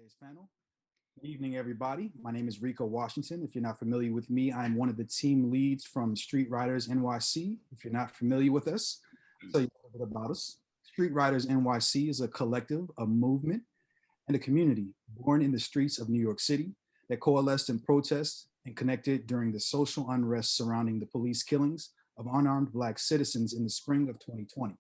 today's panel. Good evening, everybody. My name is Rico Washington. If you're not familiar with me, I'm one of the team leads from Street Riders NYC. If you're not familiar with us, I'll tell you a little bit about us. Street Riders NYC is a collective, a movement, and a community born in the streets of New York City that coalesced in protest and connected during the social unrest surrounding the police killings of unarmed Black citizens in the spring of 2020.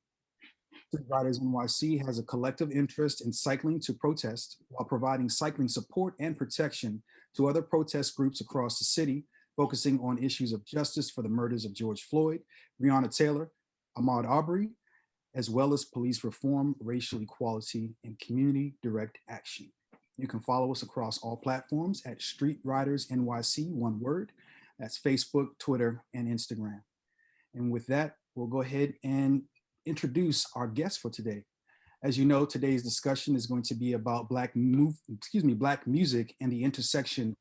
Street Riders NYC has a collective interest in cycling to protest while providing cycling support and protection to other protest groups across the city, focusing on issues of justice for the murders of George Floyd, Breonna Taylor, Ahmaud Arbery, as well as police reform, racial equality, and community direct action. You can follow us across all platforms at Street Riders NYC, one word. That's Facebook, Twitter, and Instagram. And with that, we'll go ahead and introduce our guest for today. As you know, today's discussion is going to be about Black music and the intersection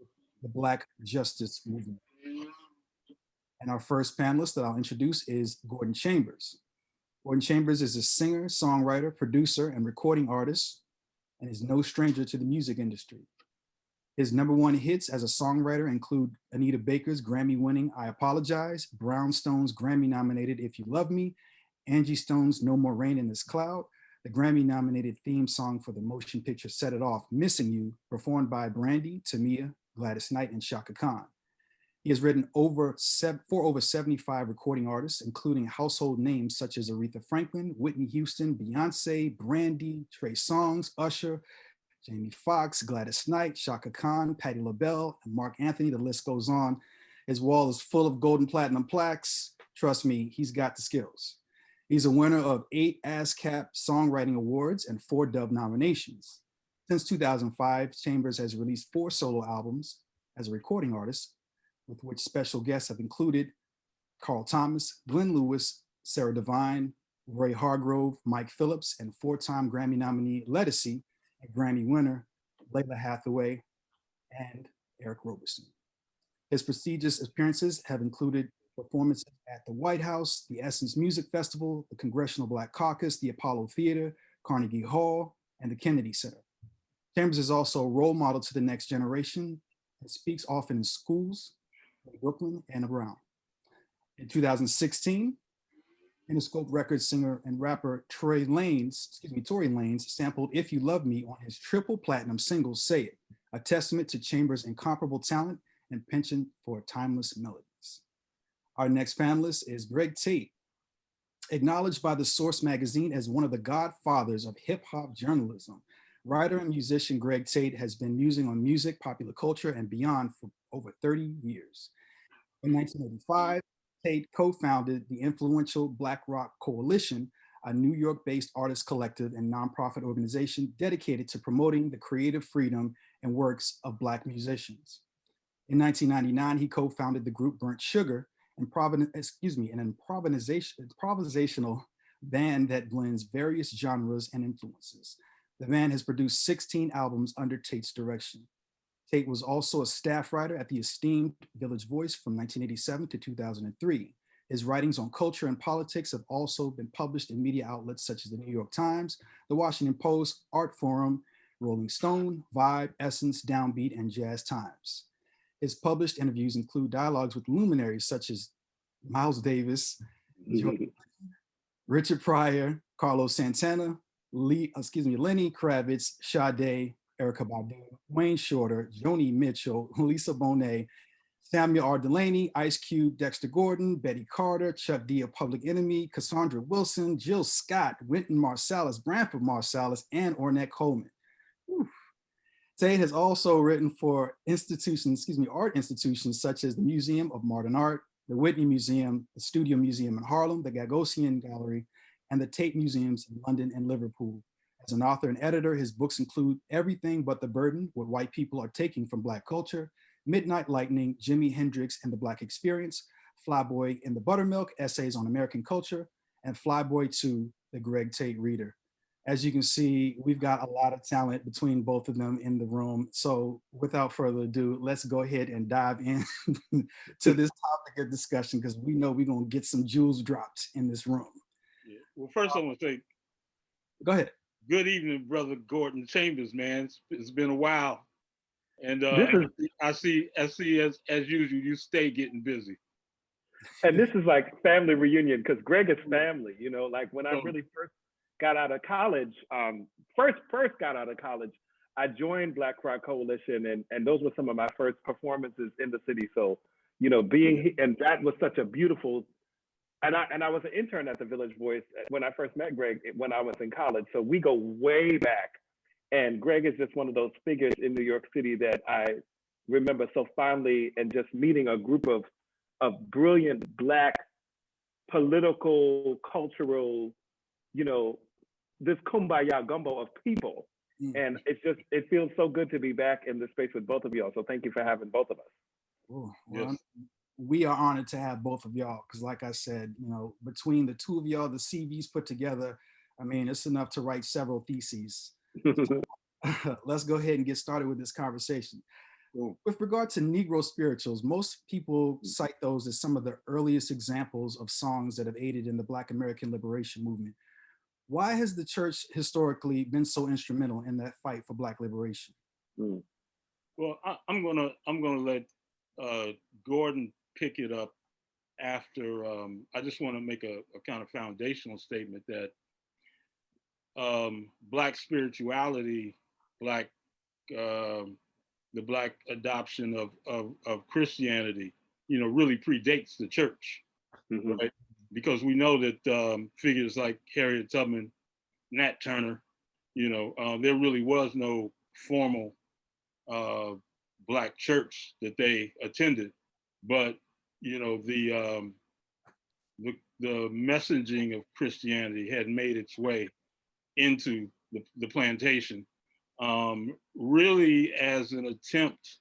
of the Black justice movement. And our first panelist that I'll introduce is Gordon Chambers. Gordon Chambers is a singer, songwriter, producer, and recording artist, and is no stranger to the music industry. His #1 hits as a songwriter include Anita Baker's Grammy-winning I Apologize, Brownstone's Grammy-nominated If You Love Me, Angie Stone's No More Rain in This Cloud, the Grammy-nominated theme song for the motion picture Set It Off, Missing You, performed by Brandy, Tamia, Gladys Knight, and Chaka Khan. He has written for over 75 recording artists, including household names such as Aretha Franklin, Whitney Houston, Beyonce, Brandy, Trey Songz, Usher, Jamie Foxx, Gladys Knight, Chaka Khan, Patti LaBelle, and Mark Anthony. The list goes on. His wall is full of gold and platinum plaques. Trust me, he's got the skills. He's a winner of 8 ASCAP Songwriting Awards and 4 Dove nominations. Since 2005, Chambers has released 4 solo albums as a recording artist, with which special guests have included Carl Thomas, Glenn Lewis, Sarah Devine, Roy Hargrove, Mike Phillips, and 4-time Grammy nominee Ledisi and Grammy winner Layla Hathaway and Eric Roberson. His prestigious appearances have included performances at the White House, the Essence Music Festival, the Congressional Black Caucus, the Apollo Theater, Carnegie Hall, and the Kennedy Center. Chambers is also a role model to the next generation and speaks often in schools in Brooklyn and around. In 2016, Interscope Records singer and rapper Tory Lanez sampled If You Love Me on his triple platinum single, Say It, a testament to Chambers' incomparable talent and penchant for timeless melodies. Our next panelist is Greg Tate. Acknowledged by The Source magazine as one of the godfathers of hip hop journalism, writer and musician Greg Tate has been musing on music, popular culture, and beyond for over 30 years. In 1985, Tate co-founded the influential Black Rock Coalition, a New York-based artist collective and nonprofit organization dedicated to promoting the creative freedom and works of Black musicians. In 1999, he co-founded the group Burnt Sugar, an improvisational band that blends various genres and influences. The band has produced 16 albums under Tate's direction. Tate was also a staff writer at the esteemed Village Voice from 1987 to 2003. His writings on culture and politics have also been published in media outlets such as the New York Times, the Washington Post, Art Forum, Rolling Stone, Vibe, Essence, Downbeat, and Jazz Times. His published interviews include dialogues with luminaries such as Miles Davis, Richard Pryor, Carlos Santana, Lenny Kravitz, Sade, Erykah Badu, Wayne Shorter, Joni Mitchell, Lisa Bonet, Samuel R. Delaney, Ice Cube, Dexter Gordon, Betty Carter, Chuck D of Public Enemy, Cassandra Wilson, Jill Scott, Wynton Marsalis, Branford Marsalis, and Ornette Coleman. Whew. Tate has also written for art institutions such as the Museum of Modern Art, the Whitney Museum, the Studio Museum in Harlem, the Gagosian Gallery, and the Tate Museums in London and Liverpool. As an author and editor, his books include Everything But the Burden, What White People Are Taking from Black Culture, Midnight Lightning, Jimi Hendrix and the Black Experience, Flyboy in the Buttermilk, Essays on American Culture, and Flyboy 2, the Greg Tate Reader. As you can see, we've got a lot of talent between both of them in the room. So without further ado, let's go ahead and dive in to this topic of discussion, because we know we're going to get some jewels dropped in this room. Yeah. Well, first I want to say, go ahead. Good evening, brother Gordon Chambers, man. It's been a while, and This is I see as usual, you stay getting busy. and this is like family reunion because Greg is family. You know, like when I Oh, really first got out of college, first got out of college, I joined Black Rock Coalition, and those were some of my first performances in the city. So, you know, and that was such a beautiful. And I was an intern at the Village Voice when I first met Greg when I was in college. So we go way back. And Greg is just one of those figures in New York City that I remember so fondly, and just meeting a group of brilliant Black political, cultural, you know, this kumbaya gumbo of people. Mm. And it feels so good to be back in this space with both of y'all. So thank you for having both of us. Well, yes. we are honored to have both of y'all because, like I said, between the two of y'all, the CVs put together, I mean, it's enough to write several theses. Let's go ahead and get started with this conversation. With regard to Negro spirituals, most people cite those as some of the earliest examples of songs that have aided in the Black American liberation movement. Why has the church historically been so instrumental in that fight for Black liberation? Well, I'm gonna let Gordon pick it up after. I just want to make a kind of foundational statement that Black spirituality, the Black adoption of Christianity, really predates the church, right? Because we know that figures like Harriet Tubman, Nat Turner, there really was no formal Black church that they attended, but the messaging of Christianity had made its way into the plantation, really as an attempt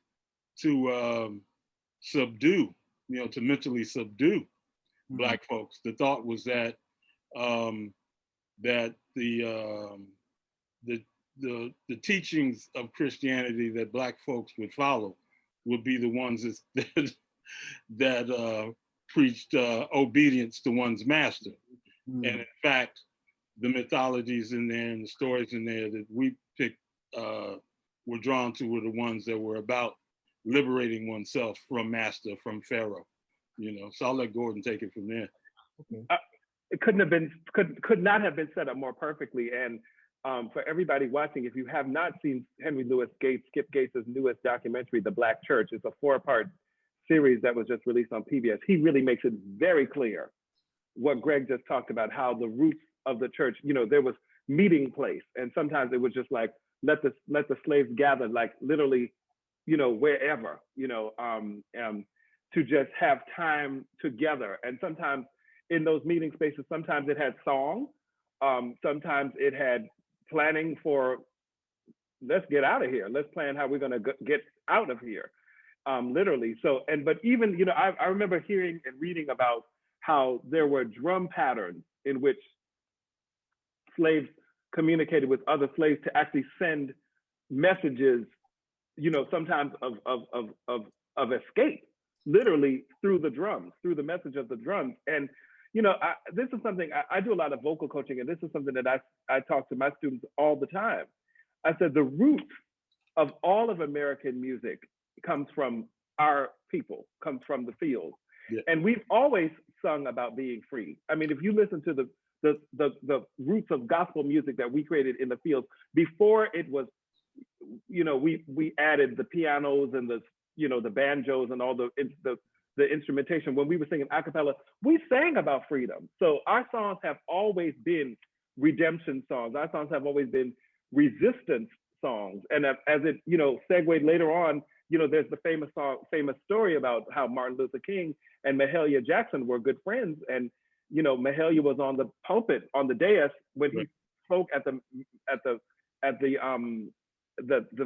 to subdue, to mentally subdue Black folks. The thought was that that the teachings of Christianity that Black folks would follow would be the ones that preached obedience to one's master. And in fact, the mythologies in there and the stories in there that we picked, were drawn to, were the ones that were about liberating oneself from master, from Pharaoh. So I'll let Gordon take it from there. Okay. It could not have been set up more perfectly. And for everybody watching, if you have not seen Henry Louis Gates, Skip Gates' newest documentary, The Black Church, it's a 4-part series that was just released on PBS. He really makes it very clear what Greg just talked about, how the roots of the church, there was meeting place. And sometimes it was just like, let the slaves gather, like literally, wherever, to just have time together. And sometimes in those meeting spaces, sometimes it had song, sometimes it had planning for, let's get out of here. Let's plan how we're gonna get out of here, literally. So, but even, I remember hearing and reading about how there were drum patterns in which slaves communicated with other slaves to actually send messages, sometimes of escape, literally through the drums, through the message of the drums. And this is something I do a lot of vocal coaching, and this is something that I talk to my students all the time. I said the root of all of American music comes from our people, comes from the field. Yeah. And we've always sung about being free. I mean, if you listen to the roots of gospel music that we created in the fields, before it was, we added the pianos and the banjos and all the instrumentation. When we were singing a cappella, we sang about freedom. So our songs have always been redemption songs. Our songs have always been resistance songs. And as it, segued later on, there's the famous story about how Martin Luther King and Mahalia Jackson were good friends. And, Mahalia was on the pulpit, on the dais, when he spoke at the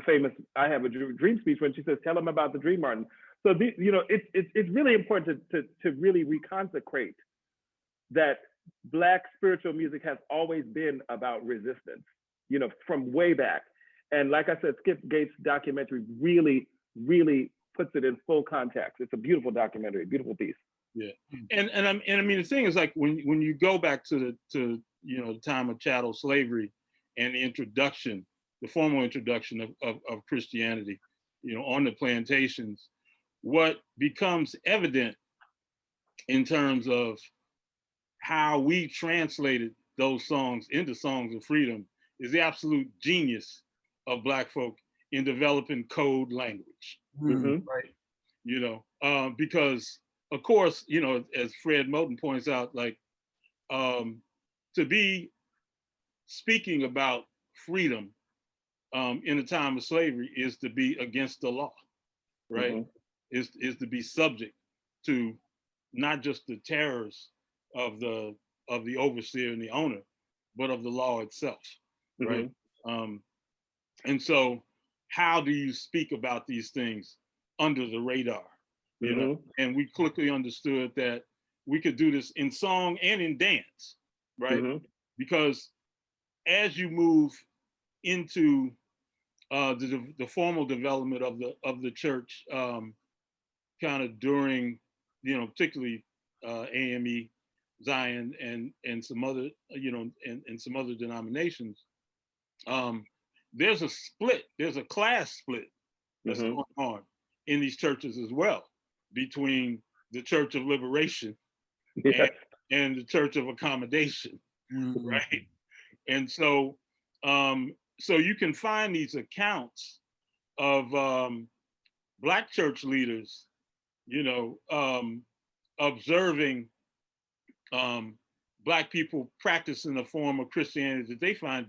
famous "I Have a Dream" speech, when she says, "Tell him about the dream, Martin." So it's really important to really reconsecrate that Black spiritual music has always been about resistance, from way back. And like I said, Skip Gates' documentary really, really puts it in full context. It's a beautiful documentary, beautiful piece. Yeah, and I mean the thing is, like when you go back to the time of chattel slavery, and the introduction, the formal introduction of Christianity, you know, on the plantations, what becomes evident in terms of how we translated those songs into songs of freedom is the absolute genius of Black folk in developing code language, right? You know, because of course, you know, as Fred Moten points out, like to be speaking about freedom in a time of slavery is to be against the law, right? Is to be subject to not just the terrors of the overseer and the owner, but of the law itself, right? And so, how do you speak about these things under the radar? You know, and we quickly understood that we could do this in song and in dance, right? Because as you move into the formal development of the church, kind of during, you know, particularly AME, Zion, and some other, you know, and some other denominations, there's a split, there's a class split that's going on in these churches as well, between the Church of Liberation and the Church of Accommodation, right? And so, so you can find these accounts of Black church leaders, you know, observing Black people practicing a form of Christianity that they find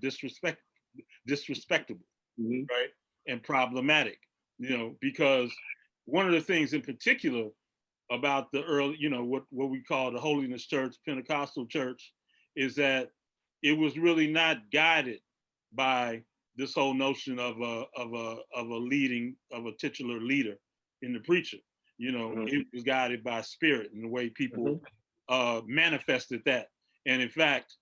disrespectable, right, and problematic, you know, because one of the things in particular about the early, you know, what we call the Holiness Church, Pentecostal church, is that it was really not guided by this whole notion of a titular leader in the preacher. You know, it was guided by spirit and the way people manifested that. And in fact,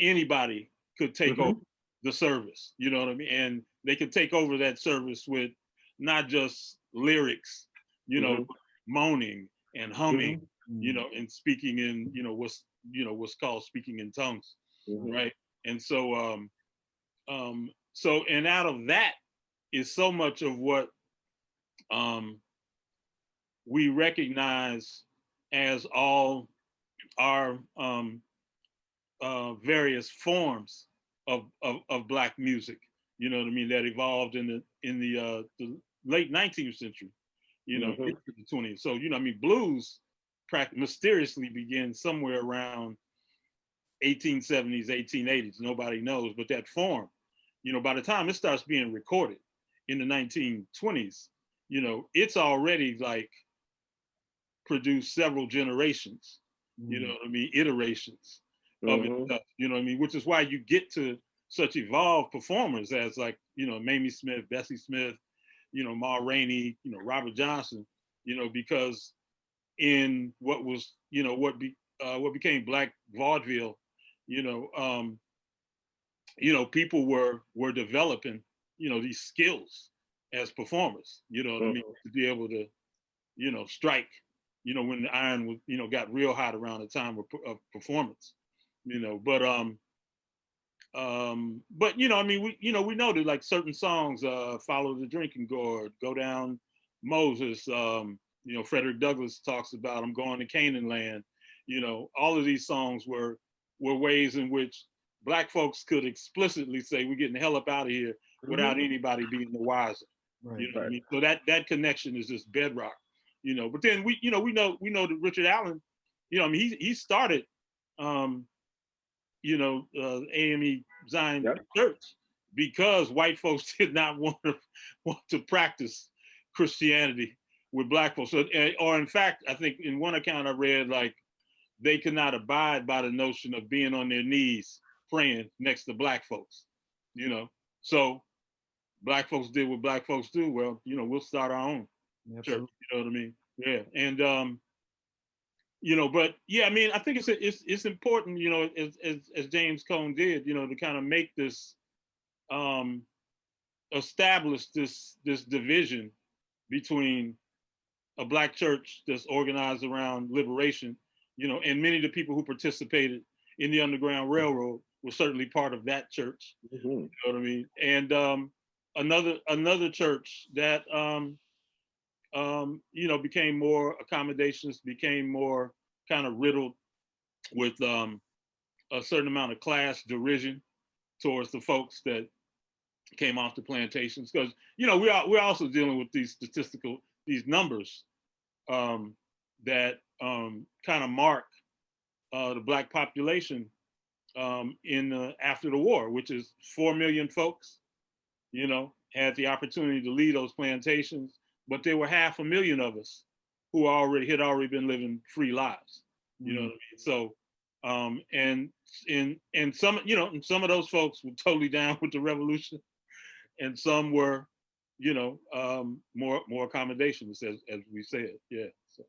anybody could take over the service, you know what I mean? And they could take over that service with not just lyrics, you know, moaning and humming, you know, and speaking in, you know, what's called speaking in tongues, right? And so, and out of that is so much of what we recognize as all our various forms of Black music, you know what I mean, that evolved in the late 19th century, you know, into the 20th. So, you know, I mean, blues mysteriously began somewhere around 1870s, 1880s. Nobody knows, but that form, you know, by the time it starts being recorded in the 1920s, you know, it's already like produced several generations, you know what I mean, iterations of it, you know what I mean, which is why you get to such evolved performers as like, you know, Mamie Smith, Bessie Smith, you know, Ma Rainey, you know, Robert Johnson, you know, because in what was, you know, what became Black vaudeville, you know, people were developing, you know, these skills as performers, you know what I mean, to be able to, you know, strike, you know, when the iron was, you know, got real hot around the time of performance, you know, but you know, I mean, we know that like certain songs, Follow the Drinking Gourd, Go Down Moses, you know, Frederick Douglass talks about I'm going to Canaan land, you know, all of these songs were ways in which Black folks could explicitly say we're getting the hell up out of here without anybody being the wiser. Right. You know what I mean? So that connection is just bedrock, you know. But then we know that Richard Allen, you know, I mean, he started you know, AME Zion Church because white folks did not want to practice Christianity with Black folks. So, or in fact, I think in one account I read, like, they could not abide by the notion of being on their knees praying next to Black folks, you know. So Black folks did what Black folks do. Well, you know, we'll start our own church. You know what I mean? Yeah. And you know, but yeah, I mean, I think it's important, you know, as James Cone did, you know, to kind of make this establish this division between a Black church that's organized around liberation, you know, and many of the people who participated in the Underground Railroad was certainly part of that church. Mm-hmm. You know what I mean? And another church that you know, became more accommodations, became more kind of riddled with a certain amount of class derision towards the folks that came off the plantations, because you know we're also dealing with these numbers that kind of mark the Black population in after the war, which is 4 million folks, you know, had the opportunity to lead those plantations, but there were 500,000 of us who had already been living free lives. You know what I mean? So and some, you know, and some of those folks were totally down with the revolution, and some were, you know, more accommodations, as we said. Yeah. So.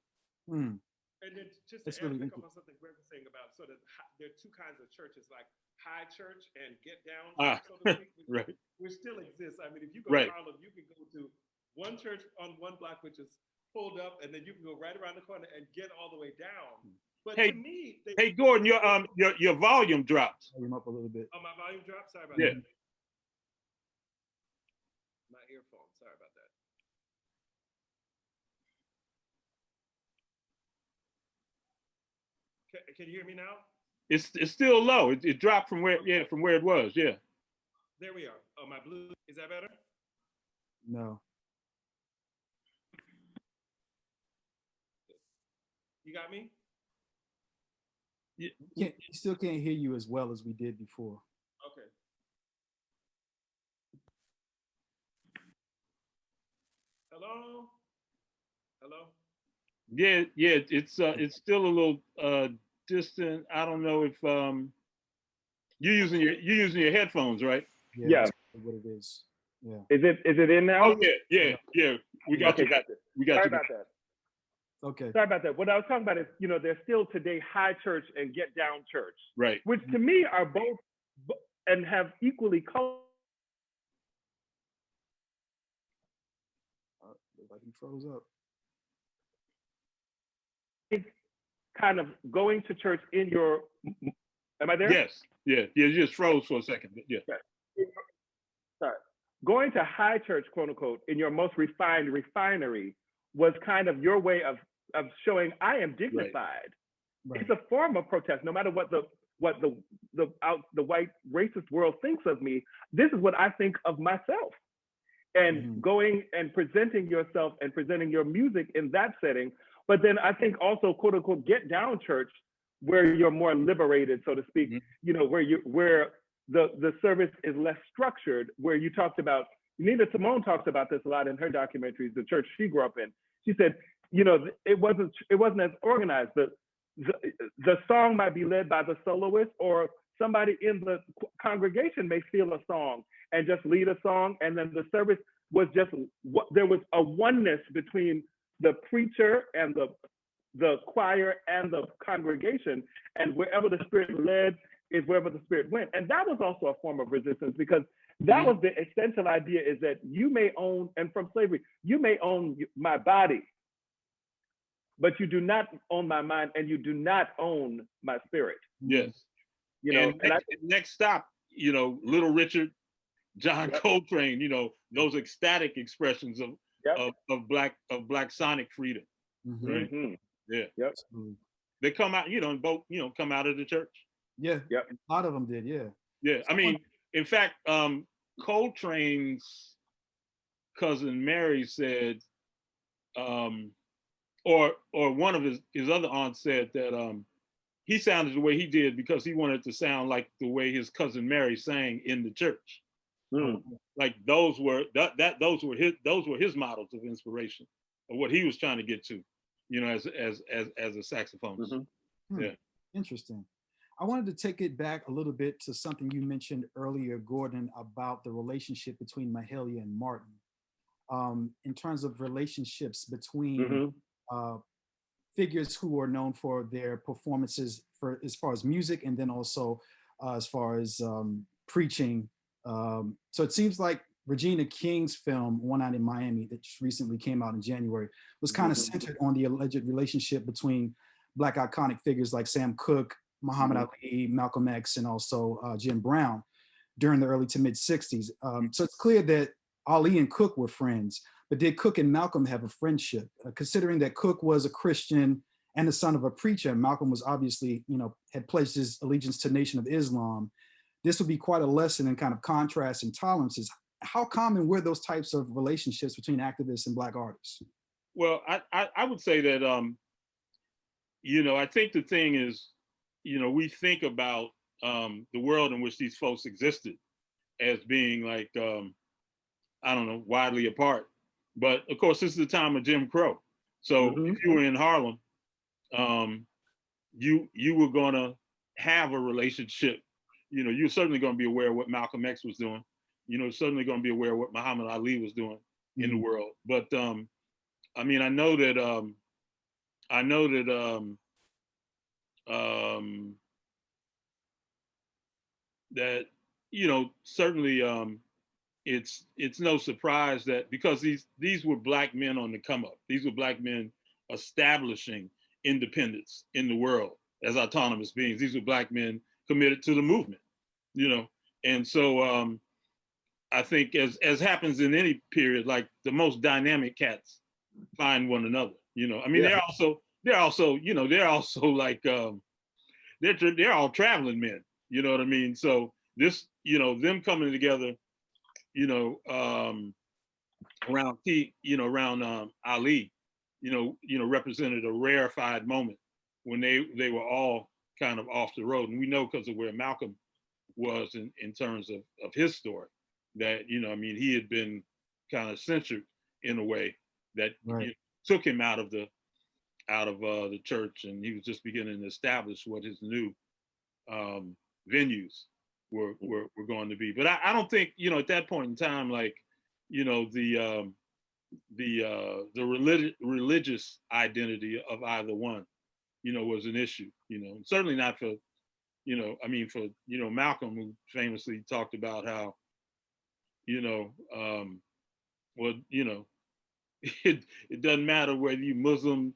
And then just That's to really pick up on something Greg was saying about sort of there are two kinds of churches, like high church and get down, so to speak, which still exists. I mean, if you go to Harlem, you can go to one church on one block, which is pulled up, and then you can go right around the corner and get all the way down. But to me, hey Gordon, your volume dropped. Volume up a little bit. Oh, my volume dropped. Sorry about that. My earphone. Sorry about that. Can you hear me now? It's still low. It dropped from where it was. Yeah. There we are. Oh, my blue. Is that better? No. You got me? We still can't hear you as well as we did before. Okay. Hello? Hello? Yeah, it's still a little distant. I don't know if you're using your headphones, right? Yeah. What it is. Yeah. Is it in now? Oh yeah. We got you. Gotcha. We got Sorry you. about that. Okay. Sorry about that. What I was talking about is, you know, there's still today high church and get down church, right? Which to me are both and have equally Like he froze up. kind of going to church in your. Am I there? Yes. Yeah. You just froze for a second. Yeah. Sorry. Going to high church, quote unquote, in your most refined refinery was kind of your way of showing I am dignified. Right. It's a form of protest, no matter what the white racist world thinks of me. This is what I think of myself. And going and presenting yourself and presenting your music in that setting. But then I think also, quote unquote, get down church, where you're more liberated, so to speak, you know, where the service is less structured, where you talked about, Nina Simone talks about this a lot in her documentaries, the church she grew up in. She said, you know, it wasn't as organized. The song might be led by the soloist, or somebody in the congregation may feel a song and just lead a song, and then the service was just, there was a oneness between the preacher and the choir and the congregation, and wherever the Spirit led is wherever the Spirit went. And that was also a form of resistance, because that was the essential idea, is that you may own, and from slavery, you may own my body, but you do not own my mind, and you do not own my spirit. Yes. You know, and next stop, you know, Little Richard, John Coltrane, you know, those ecstatic expressions of black sonic freedom. Right? Yeah. Yep. They come out, you know, both, you know, come out of the church. Yeah. Yep. A lot of them did. Yeah. Yeah. I mean, in fact, Coltrane's cousin Mary said, or one of his other aunts said that he sounded the way he did because he wanted to sound like the way his cousin Mary sang in the church. Like those were his models of inspiration, of what he was trying to get to, you know, as a saxophonist. Yeah. Interesting. I wanted to take it back a little bit to something you mentioned earlier, Gordon, about the relationship between Mahalia and Martin. In terms of relationships between figures who are known for their performances for as far as music, and then also as far as preaching. So it seems like Regina King's film, One Night in Miami, that recently came out in January, was kind of centered on the alleged relationship between Black iconic figures like Sam Cooke, Muhammad Ali, Malcolm X, and also Jim Brown during the early to mid 60s. So it's clear that Ali and Cook were friends, but did Cook and Malcolm have a friendship? Considering that Cook was a Christian and the son of a preacher, Malcolm was obviously, had pledged his allegiance to Nation of Islam. This would be quite a lesson in kind of contrast and tolerances. How common were those types of relationships between activists and Black artists? Well, I would say that, I think the thing is, we think about the world in which these folks existed as being like, I don't know, widely apart. But of course, this is the time of Jim Crow. So if you were in Harlem, you were gonna have a relationship. You're certainly gonna be aware of what Malcolm X was doing. Certainly gonna be aware of what Muhammad Ali was doing in the world. But I mean, I know that that certainly it's no surprise that, because these were Black men on the come up. These were Black men establishing independence in the world as autonomous beings. These were Black men committed to the movement, and so I think as happens in any period, like the most dynamic cats find one another. I mean, they're also like they're all traveling men. You know what I mean? So this, them coming together, around Ali, represented a rarefied moment when they were all kind of off the road. And we know, because of where Malcolm was in terms of his story, that, he had been kind of censored in a way that took him out of the church, and he was just beginning to establish what his new venues were going to be. But I don't think, at that point in time, like, the religious identity of either one, was an issue. Certainly not for, for Malcolm, who famously talked about how, it doesn't matter whether you Muslim,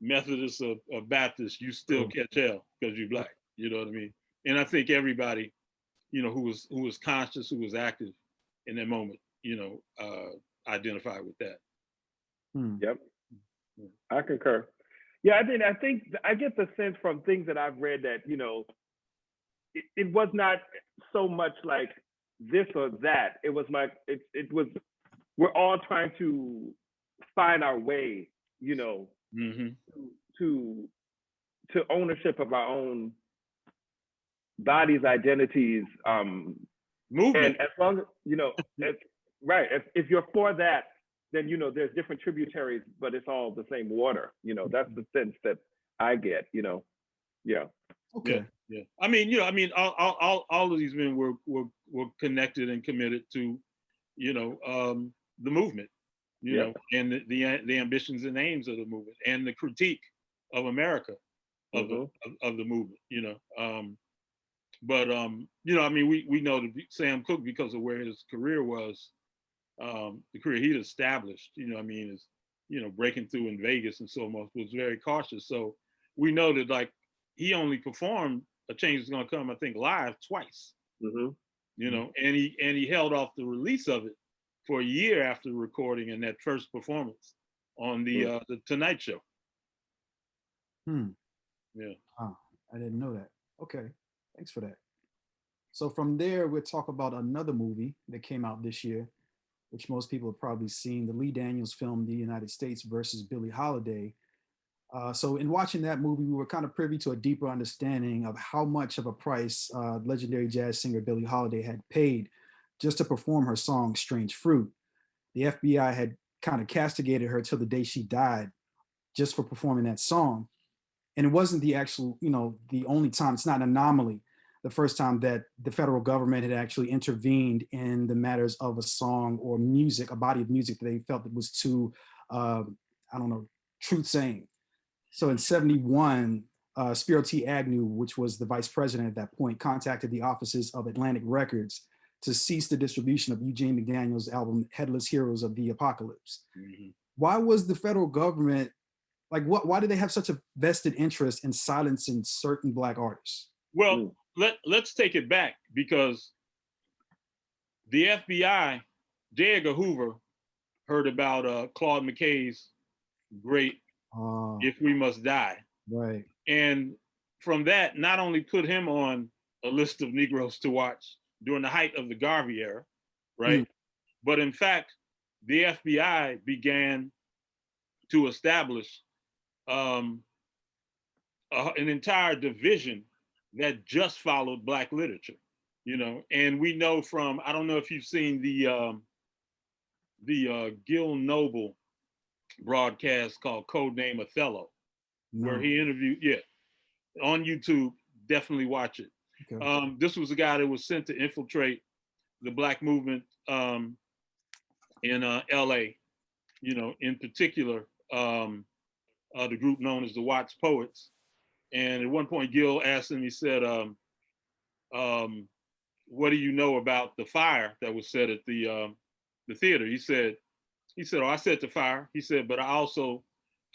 Methodist, or Baptist, you still catch hell because you're Black. You know what I mean? And I think everybody, who was conscious, who was active in that moment, identify with that. Yep, I concur. Yeah, I think I get the sense from things that I've read that, it was not so much like this or that. It was like, it was, we're all trying to find our way, to ownership of our own bodies, identities, movement. And as long as, if you're for that, then, there's different tributaries, but it's all the same water. That's the sense that I get, yeah. Okay. Yeah. I mean, all of these men were connected and committed to, the movement, and the ambitions and aims of the movement, and the critique of America, of the movement, But I mean, we know that Sam Cooke, because of where his career was, the career he'd established, is, breaking through in Vegas and so much, was very cautious. So we know that, like, he only performed A Change Is Gonna Come, I think, live twice. And he held off the release of it for a year after recording and that first performance on the Tonight Show. Yeah. Oh, I didn't know that. Okay. Thanks for that. So from there, we'll talk about another movie that came out this year, which most people have probably seen, the Lee Daniels film, The United States versus Billie Holiday. So in watching that movie, we were kind of privy to a deeper understanding of how much of a price legendary jazz singer Billie Holiday had paid just to perform her song, Strange Fruit. The FBI had kind of castigated her till the day she died just for performing that song. And it wasn't the actual, the only time, it's not an anomaly, the first time that the federal government had actually intervened in the matters of a song or music, a body of music that they felt that was too, truth-saying. So in 71, Spiro T. Agnew, which was the vice president at that point, contacted the offices of Atlantic Records to cease the distribution of Eugene McDaniel's album, Headless Heroes of the Apocalypse. Why was the federal government Like, why do they have such a vested interest in silencing certain Black artists? Well, let's take it back, because the FBI, J. Edgar Hoover, heard about Claude McKay's great If We Must Die. Right. And from that, not only put him on a list of Negroes to watch during the height of the Garvey era, right? But in fact, the FBI began to establish an entire division that just followed Black literature, you know. And we know from, I don't know if you've seen the Gil Noble broadcast called Codename Othello, where he interviewed, on YouTube, definitely watch it. Okay. This was a guy that was sent to infiltrate the Black movement in LA, you know, in particular, the group known as the Watts Poets. And at one point, Gil asked him, he said, what do you know about the fire that was set at the theater? He said, oh, I set the fire. He said, but I also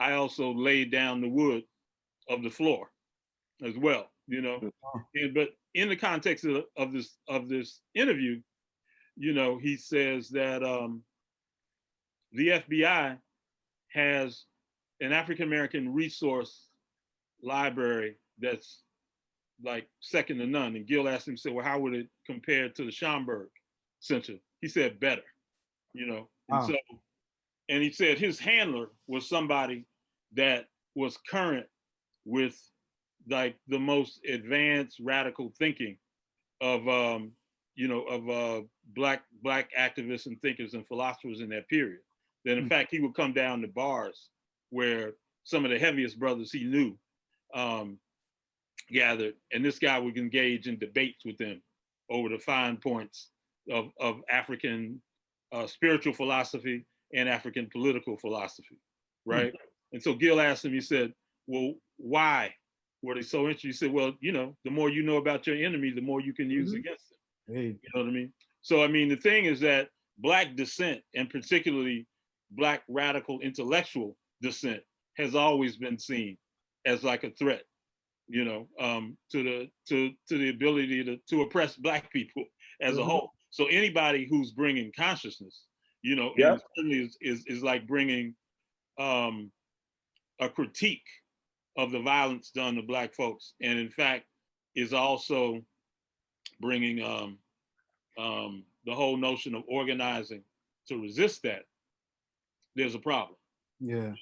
laid down the wood of the floor as well, you know. But in the context of this interview, you know, he says that the FBI has an African-American resource library that's like second to none. And Gil asked him, said, well, how would it compare to the Schomburg Center? He said, better, you know. And and he said his handler was somebody that was current with like the most advanced radical thinking of you know, of black activists and thinkers and philosophers in that period. That in fact, he would come down to bars where some of the heaviest brothers he knew gathered, and this guy would engage in debates with them over the fine points of African spiritual philosophy and African political philosophy, right? And so Gil asked him, he said, well, why were they so interested? He said, well, you know, the more you know about your enemy, the more you can use against them. You know what I mean? So, I mean, the thing is that Black dissent, and particularly Black radical intellectual dissent, has always been seen as like a threat, you know, to the ability to oppress Black people as a whole. So anybody who's bringing consciousness, you know, and certainly is like bringing a critique of the violence done to Black folks, and in fact is also bringing the whole notion of organizing to resist that, there's a problem. Yeah.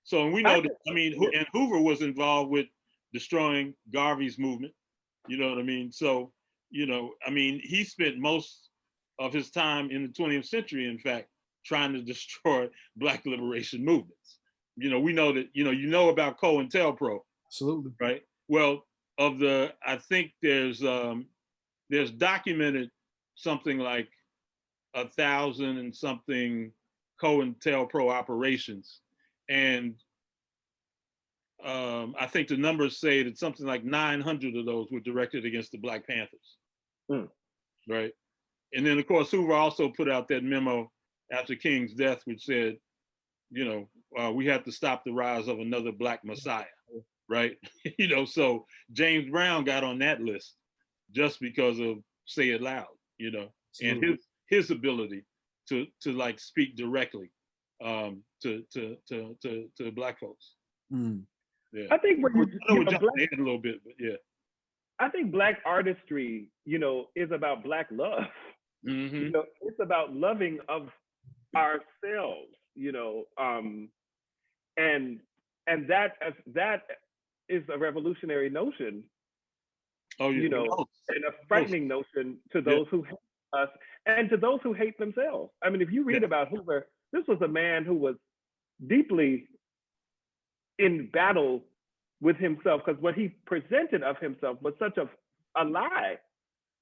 So, and we know that, I mean, and Hoover was involved with destroying Garvey's movement, you know what I mean? So, you know, I mean, he spent most of his time in the 20th century, in fact, trying to destroy Black liberation movements. You know, we know that, you know about COINTELPRO. Absolutely. Right? Well, I think there's documented something like 1,000 and something COINTELPRO operations. And I think the numbers say that something like 900 of those were directed against the Black Panthers. Right? And then, of course, Hoover also put out that memo after King's death, which said, you know, we have to stop the rise of another Black Messiah, right? You know, so James Brown got on that list just because of Say It Loud, you know, and his ability to like speak directly to Black folks. Yeah. I think when you jump ahead a little bit, but yeah. I think Black artistry, you know, is about Black love. You know, it's about loving of ourselves, you know, and that is a revolutionary notion. You know, and a frightening notion to those who hate us and to those who hate themselves. I mean, if you read about Hoover, this was a man who was deeply in battle with himself, because what he presented of himself was such a lie,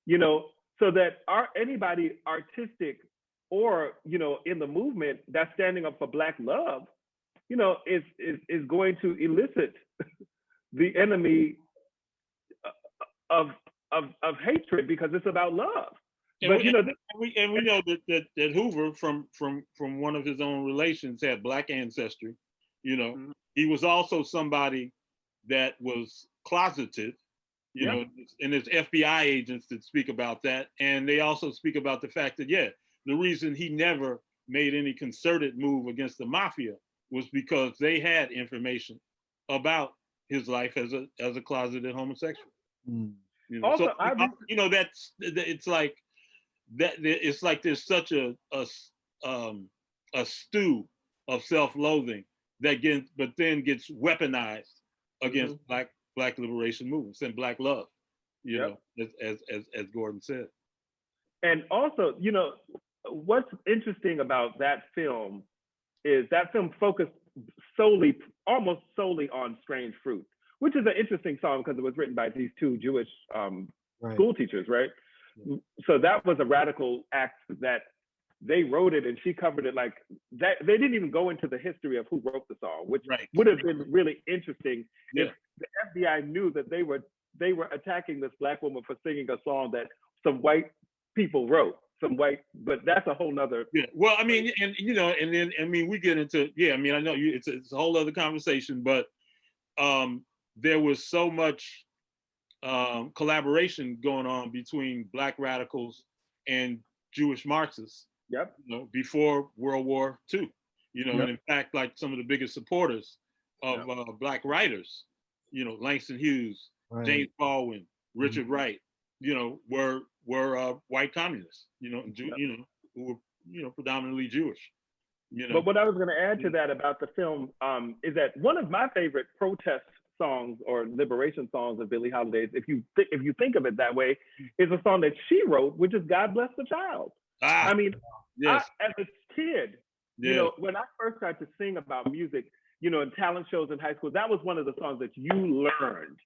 you know, so that anybody artistic or, you know, in the movement that's standing up for Black love, you know, is going to elicit the enemy of hatred, because it's about love. And but we know that Hoover from one of his own relations had Black ancestry, You know, he was also somebody that was closeted, you know, and there's FBI agents that speak about that. And they also speak about the fact that, yeah, the reason he never made any concerted move against the mafia was because they had information about his life as a closeted homosexual. You know, Also, so you know, it's like that. It's like there's such a stew of self-loathing that then gets weaponized against black liberation movements and black love. You know, as Gordon said. And also, you know, what's interesting about that film is that film focused almost solely on Strange Fruit, which is an interesting song because it was written by these two Jewish school teachers, right? So that was a radical act that they wrote it and she covered it like that. They didn't even go into the history of who wrote the song, which would have been really interesting if the FBI knew that they were attacking this black woman for singing a song that some white people wrote. But that's a whole nother. Yeah. Well, I mean, and you know, and then I mean, we get into I mean, I know it's a whole other conversation, but there was so much collaboration going on between black radicals and Jewish Marxists. You know, before World War II. You know, and in fact, like some of the biggest supporters of black writers, you know, Langston Hughes, James Baldwin, Richard Wright, you know, were white communists, you know, you know, who were, you know, predominantly Jewish. You know. But what I was going to add to that about the film is that one of my favorite protest songs or liberation songs of Billie Holiday's, if you think of it that way, is a song that she wrote, which is "God Bless the Child." I mean, as a kid, you know, when I first started to sing about music, you know, in talent shows in high school, that was one of the songs that you learned.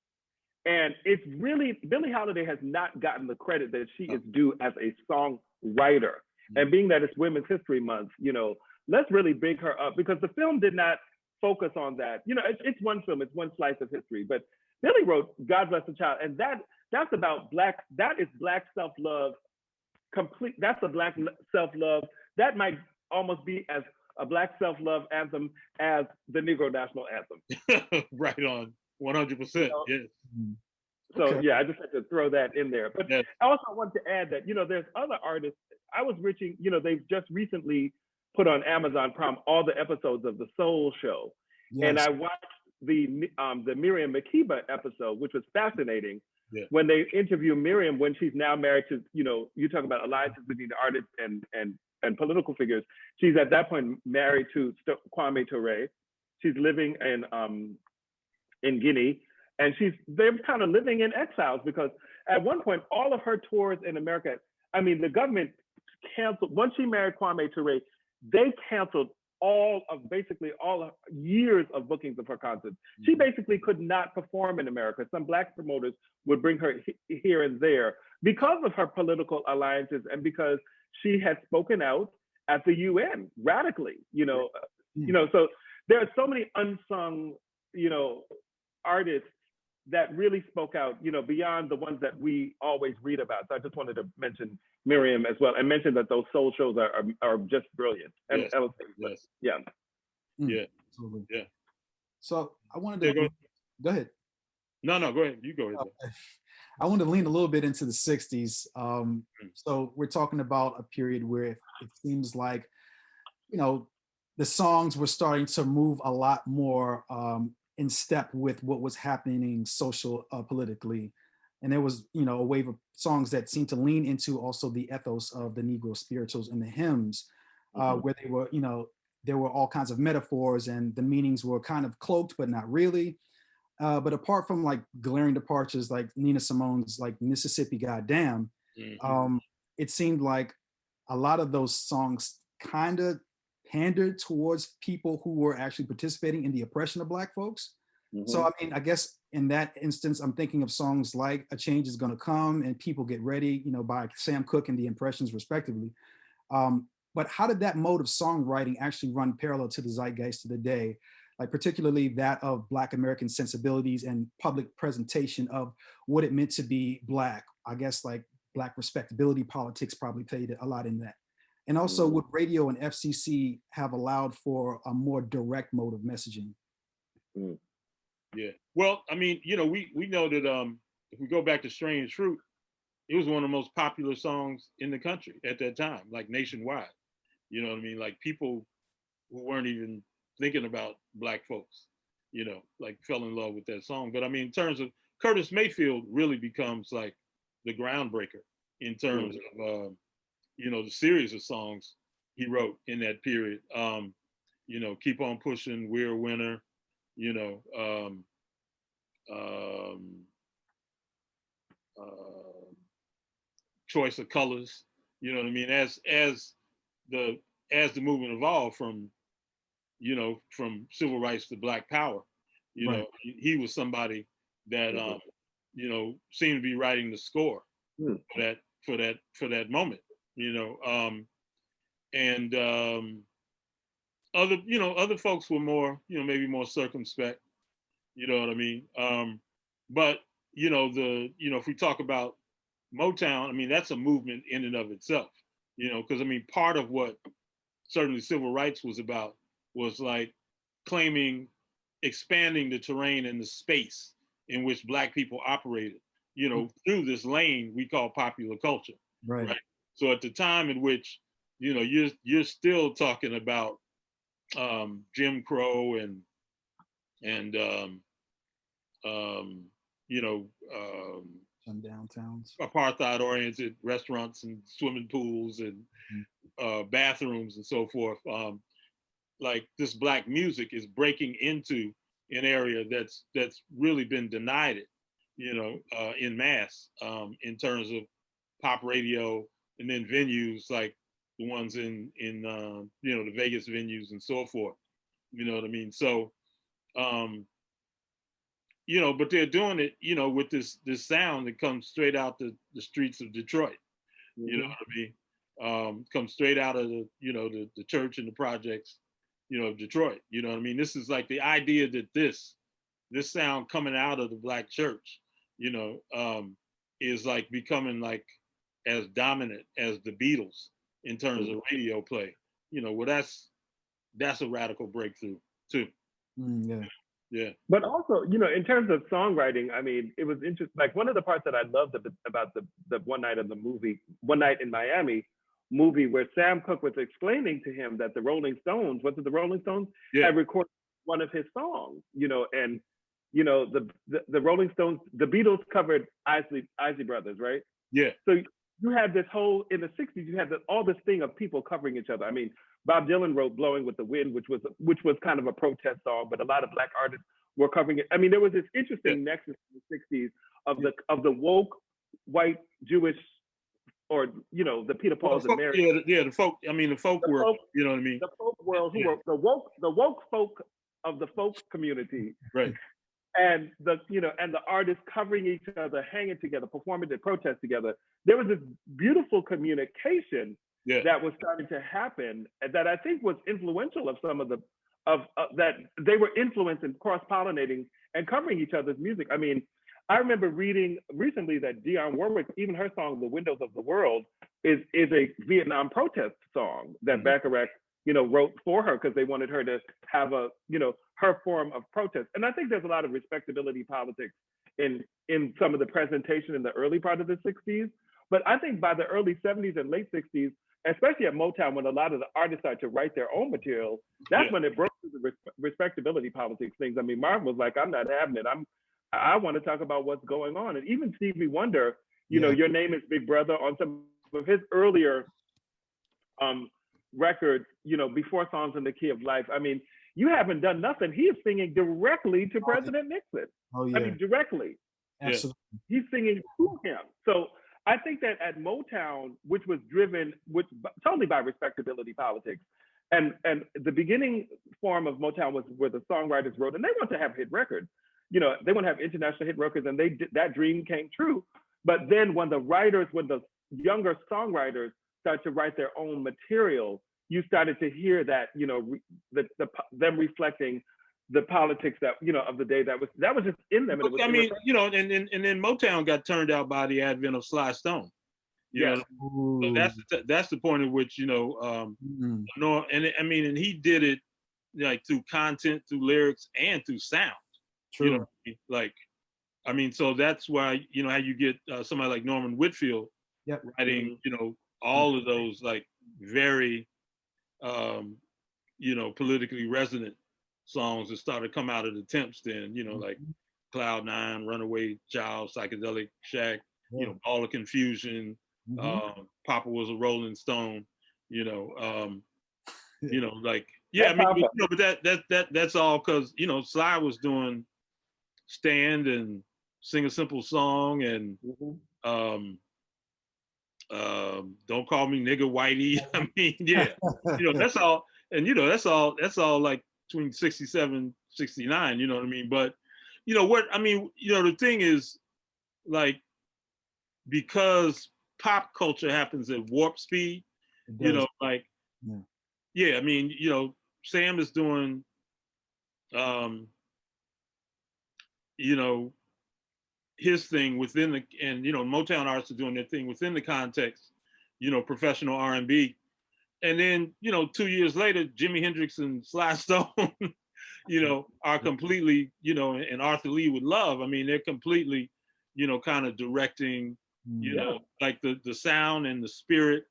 And it's really, Billie Holiday has not gotten the credit that she is due as a songwriter. And being that it's Women's History Month, you know, let's really big her up because the film did not focus on that. You know, it's one film, it's one slice of history, but Billie wrote "God Bless the Child," and that's about that is black self-love. That's a black self-love that might almost be as a black self-love anthem as the Negro National Anthem. Right on, 100%. You know? Yes. So I just had to throw that in there. But I also want to add that, you know, there's other artists. I was reaching, you know, they've just recently put on Amazon Prime all the episodes of The Soul Show, and I watched the Miriam Makeba episode, which was fascinating. When they interview Miriam, when she's now married to, you know, you talk about alliances between artists and political figures. She's at that point married to Kwame Ture. She's living in Guinea, and they're kind of living in exiles because at one point, all of her tours in America, I mean, the government canceled, once she married Kwame Ture, they canceled basically all years of bookings of her concerts. She basically could not perform in America. Some black promoters would bring her here and there because of her political alliances and because she had spoken out at the UN radically, you know, so there are so many unsung, you know, artists that really spoke out, you know, beyond the ones that we always read about. So I just wanted to mention Miriam as well and mention that those soul shows are just brilliant. And Absolutely. So I wanted to go ahead. No, go ahead. You go ahead. I wanted to lean a little bit into the 60s. So we're talking about a period where it seems like, you know, the songs were starting to move a lot more in step with what was happening politically. And there was, you know, a wave of songs that seemed to lean into also the ethos of the Negro spirituals and the hymns, where they were, you know, there were all kinds of metaphors and the meanings were kind of cloaked, but not really. But apart from like glaring departures like Nina Simone's like Mississippi Goddamn, it seemed like a lot of those songs kind of pandered towards people who were actually participating in the oppression of Black folks. So, I mean, I guess in that instance, I'm thinking of songs like A Change Is Gonna Come and People Get Ready, you know, by Sam Cooke and the Impressions respectively. But how did that mode of songwriting actually run parallel to the zeitgeist of the day? Like particularly that of Black American sensibilities and public presentation of what it meant to be Black. I guess like Black respectability politics probably played a lot in that. And also, would radio and FCC have allowed for a more direct mode of messaging? Yeah. Well, I mean, you know, we know that if we go back to Strange Fruit, it was one of the most popular songs in the country at that time, like nationwide. You know what I mean? Like people who weren't even thinking about Black folks, you know, like fell in love with that song. But I mean, in terms of Curtis Mayfield really becomes like the groundbreaker in terms of, you know, the series of songs he wrote in that period. You know, Keep On Pushing, We're a Winner, you know, Choice of Colors, you know what I mean? As the movement evolved from, you know, from civil rights to Black power, you know, he was somebody that you know, seemed to be writing the score for that moment, you know. And other folks were more, you know, maybe more circumspect, you know what I mean? But you know, if we talk about Motown, I mean, that's a movement in and of itself, you know, because I mean, part of what certainly civil rights was about was like expanding the terrain and the space in which Black people operated, you know, through this lane we call popular culture. Right. So at the time in which, you know, you're still talking about Jim Crow and you know, some downtowns, apartheid-oriented restaurants and swimming pools and bathrooms and so forth. Like this Black music is breaking into an area that's really been denied it, you know, in mass, in terms of pop radio, and then venues like the ones in you know, the Vegas venues and so forth. You know what I mean? So, you know, but they're doing it, you know, with this sound that comes straight out the streets of Detroit. You know what I mean? Comes straight out of the, you know, the church and the projects, you know, of Detroit. You know what I mean? This is like the idea that this sound coming out of the Black church, you know, is like becoming like as dominant as the Beatles in terms of radio play. You know, well, that's a radical breakthrough too. Yeah. But also, you know, in terms of songwriting, I mean, it was interesting. Like one of the parts that I loved about the One Night in Miami movie, where Sam Cooke was explaining to him that the Rolling Stones, was it the Rolling Stones, had recorded one of his songs, you know, and you know, the Rolling Stones, the Beatles covered Isley Brothers, right? Yeah. So you had this whole, in the 60s, you had all this thing of people covering each other. I mean, Bob Dylan wrote Blowing with the Wind, which was kind of a protest song, but a lot of Black artists were covering it. I mean, there was this interesting nexus in the 60s of the woke white Jewish, or you know, the Peter Pauls and Mary. The folk. I mean, the folk world. You know what I mean? The folk world, who were the woke folk of the folk community. Right. And the artists covering each other, hanging together, performing the protest together. There was this beautiful communication that was starting to happen that I think was influential of some of the that they were influenced and cross-pollinating and covering each other's music. I mean, I remember reading recently that Dionne Warwick, even her song "The Windows of the World," is a Vietnam protest song that Bacharach, you know, wrote for her because they wanted her to have a, you know, her form of protest. And I think there's a lot of respectability politics in some of the presentation in the early part of the 60s. But I think by the early 70s and late 60s, especially at Motown, when a lot of the artists started to write their own material, that's when it broke through the respectability politics things. I mean, Marvin was like, I'm not having it. I want to talk about what's going on. And even Stevie Wonder, you know, Your Name is Big Brother, on some of his earlier records, you know, before Songs in the Key of Life. I mean, you haven't done nothing. He is singing directly to President Nixon. I mean, directly. Absolutely. He's singing to him. So I think that at Motown, which was driven totally by respectability politics, and the beginning form of Motown was where the songwriters wrote, and they want to have hit records. You know, they want to have international hit records, and that dream came true. But then when the younger songwriters started to write their own material, you started to hear that, you know, them reflecting the politics that, you know, of the day that was just in them. And I mean, you know, and then Motown got turned out by the advent of Sly Stone. You Yes. know, so that's the point at which, you know, no, and I mean, and he did it like through content, through lyrics, and through sound. True. You know, like, I mean, so that's why, you know, how you get somebody like Norman Whitfield writing, you know, all of those like very, you know, politically resonant songs that started to come out of the temps then, you know, like Cloud Nine, Runaway Child, Psychedelic Shack, you know, Ball of Confusion, Papa Was a Rolling Stone, you know, like, yeah, I mean, you know, but that's all because, you know, Sly was doing Stand and Sing a Simple Song and Don't Call Me Nigga Whitey. I mean, yeah, you know, that's all, and you know, that's all like between 67, 69, you know what I mean? But, you know, what, I mean, you know, the thing is, like, because pop culture happens at warp speed, you know, like, yeah, I mean, you know, Sam is doing, you know, his thing within the, and, you know, Motown artists are doing their thing within the context, you know, professional R&B. And then, you know, 2 years later, Jimi Hendrix and Sly Stone, you know, are completely, you know, and Arthur Lee with Love. I mean, they're completely, you know, kind of directing, you know, like the sound and the spirit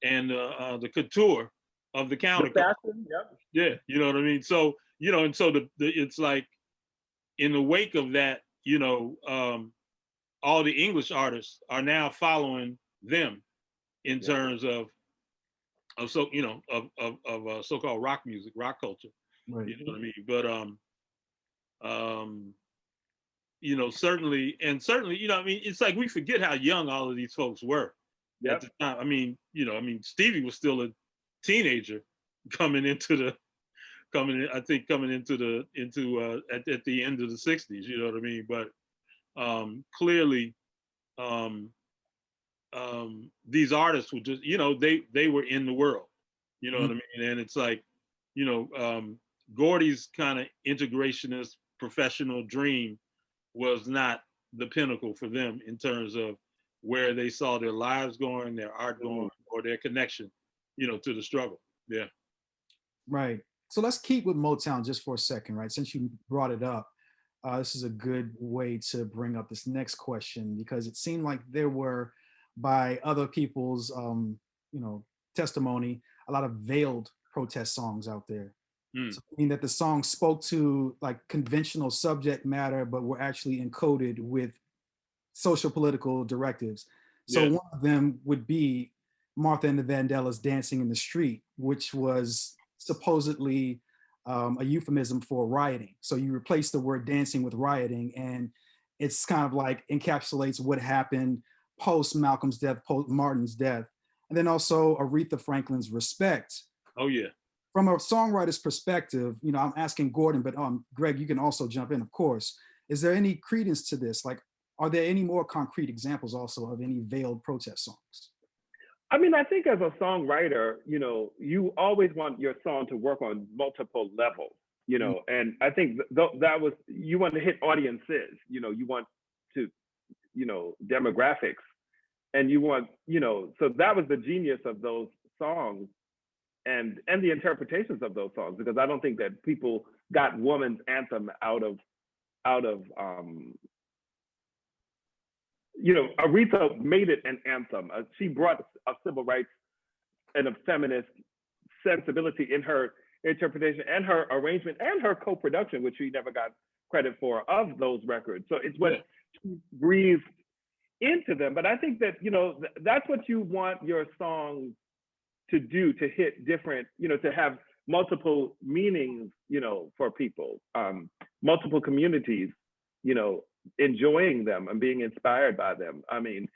and the couture of the counterculture. Yeah, you know what I mean? So, you know, and so it's like in the wake of that, you know, all the English artists are now following them in terms of so, you know, of so-called rock music, rock culture. Right. You know what I mean? But you know, certainly, you know, I mean, it's like we forget how young all of these folks were at the time. I mean, you know, I mean, Stevie was still a teenager coming into the at the end of the 60s, you know what I mean? But clearly these artists were just, you know, they were in the world, you know what I mean? And it's like, you know, Gordy's kind of integrationist professional dream was not the pinnacle for them in terms of where they saw their lives going, their art going, or their connection, you know, to the struggle. Yeah. Right. So let's keep with Motown just for a second, right? Since you brought it up, this is a good way to bring up this next question, because it seemed like there were, by other people's, you know, testimony, a lot of veiled protest songs out there. So I mean that the song spoke to like conventional subject matter, but were actually encoded with social political directives. So one of them would be Martha and the Vandellas Dancing in the Street, which was supposedly a euphemism for rioting. So you replace the word dancing with rioting, and it's kind of like encapsulates what happened post Malcolm's death, post Martin's death. And then also Aretha Franklin's Respect. Oh yeah. From a songwriter's perspective, you know, I'm asking Gordon, but Greg, you can also jump in, of course. Is there any credence to this? Like, are there any more concrete examples also of any veiled protest songs? I mean, I think as a songwriter, you know, you always want your song to work on multiple levels, you know, and I think that was, you want to hit audiences, you know, you want to, you know, demographics, and you want, you know, so that was the genius of those songs and the interpretations of those songs, because I don't think that people got Woman's Anthem out of you know, Aretha made it an anthem. She brought a civil rights and a feminist sensibility in her interpretation and her arrangement and her co-production, which she never got credit for, of those records. So it's what she breathed into them. But I think that, you know, that's what you want your songs to do, to hit different, you know, to have multiple meanings, you know, for people, multiple communities, you know, enjoying them and being inspired by them. I mean,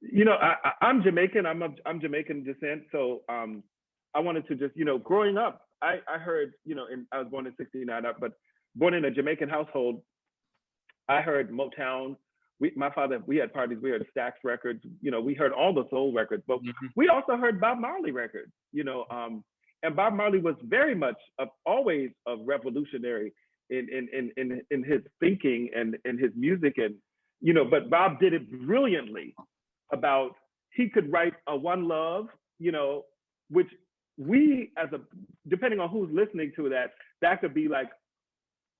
you know, I'm Jamaican. I'm Jamaican descent. So I wanted to just, you know, growing up, I heard, you know, I was born in '69, but born in a Jamaican household, I heard Motown. My father, we had parties, we heard Stax records, you know, we heard all the soul records, but we also heard Bob Marley records, you know, and Bob Marley was very much always a revolutionary in his thinking and in his music, and, you know, but Bob did it brilliantly about he could write a One Love, you know, which we depending on who's listening to that, that could be like,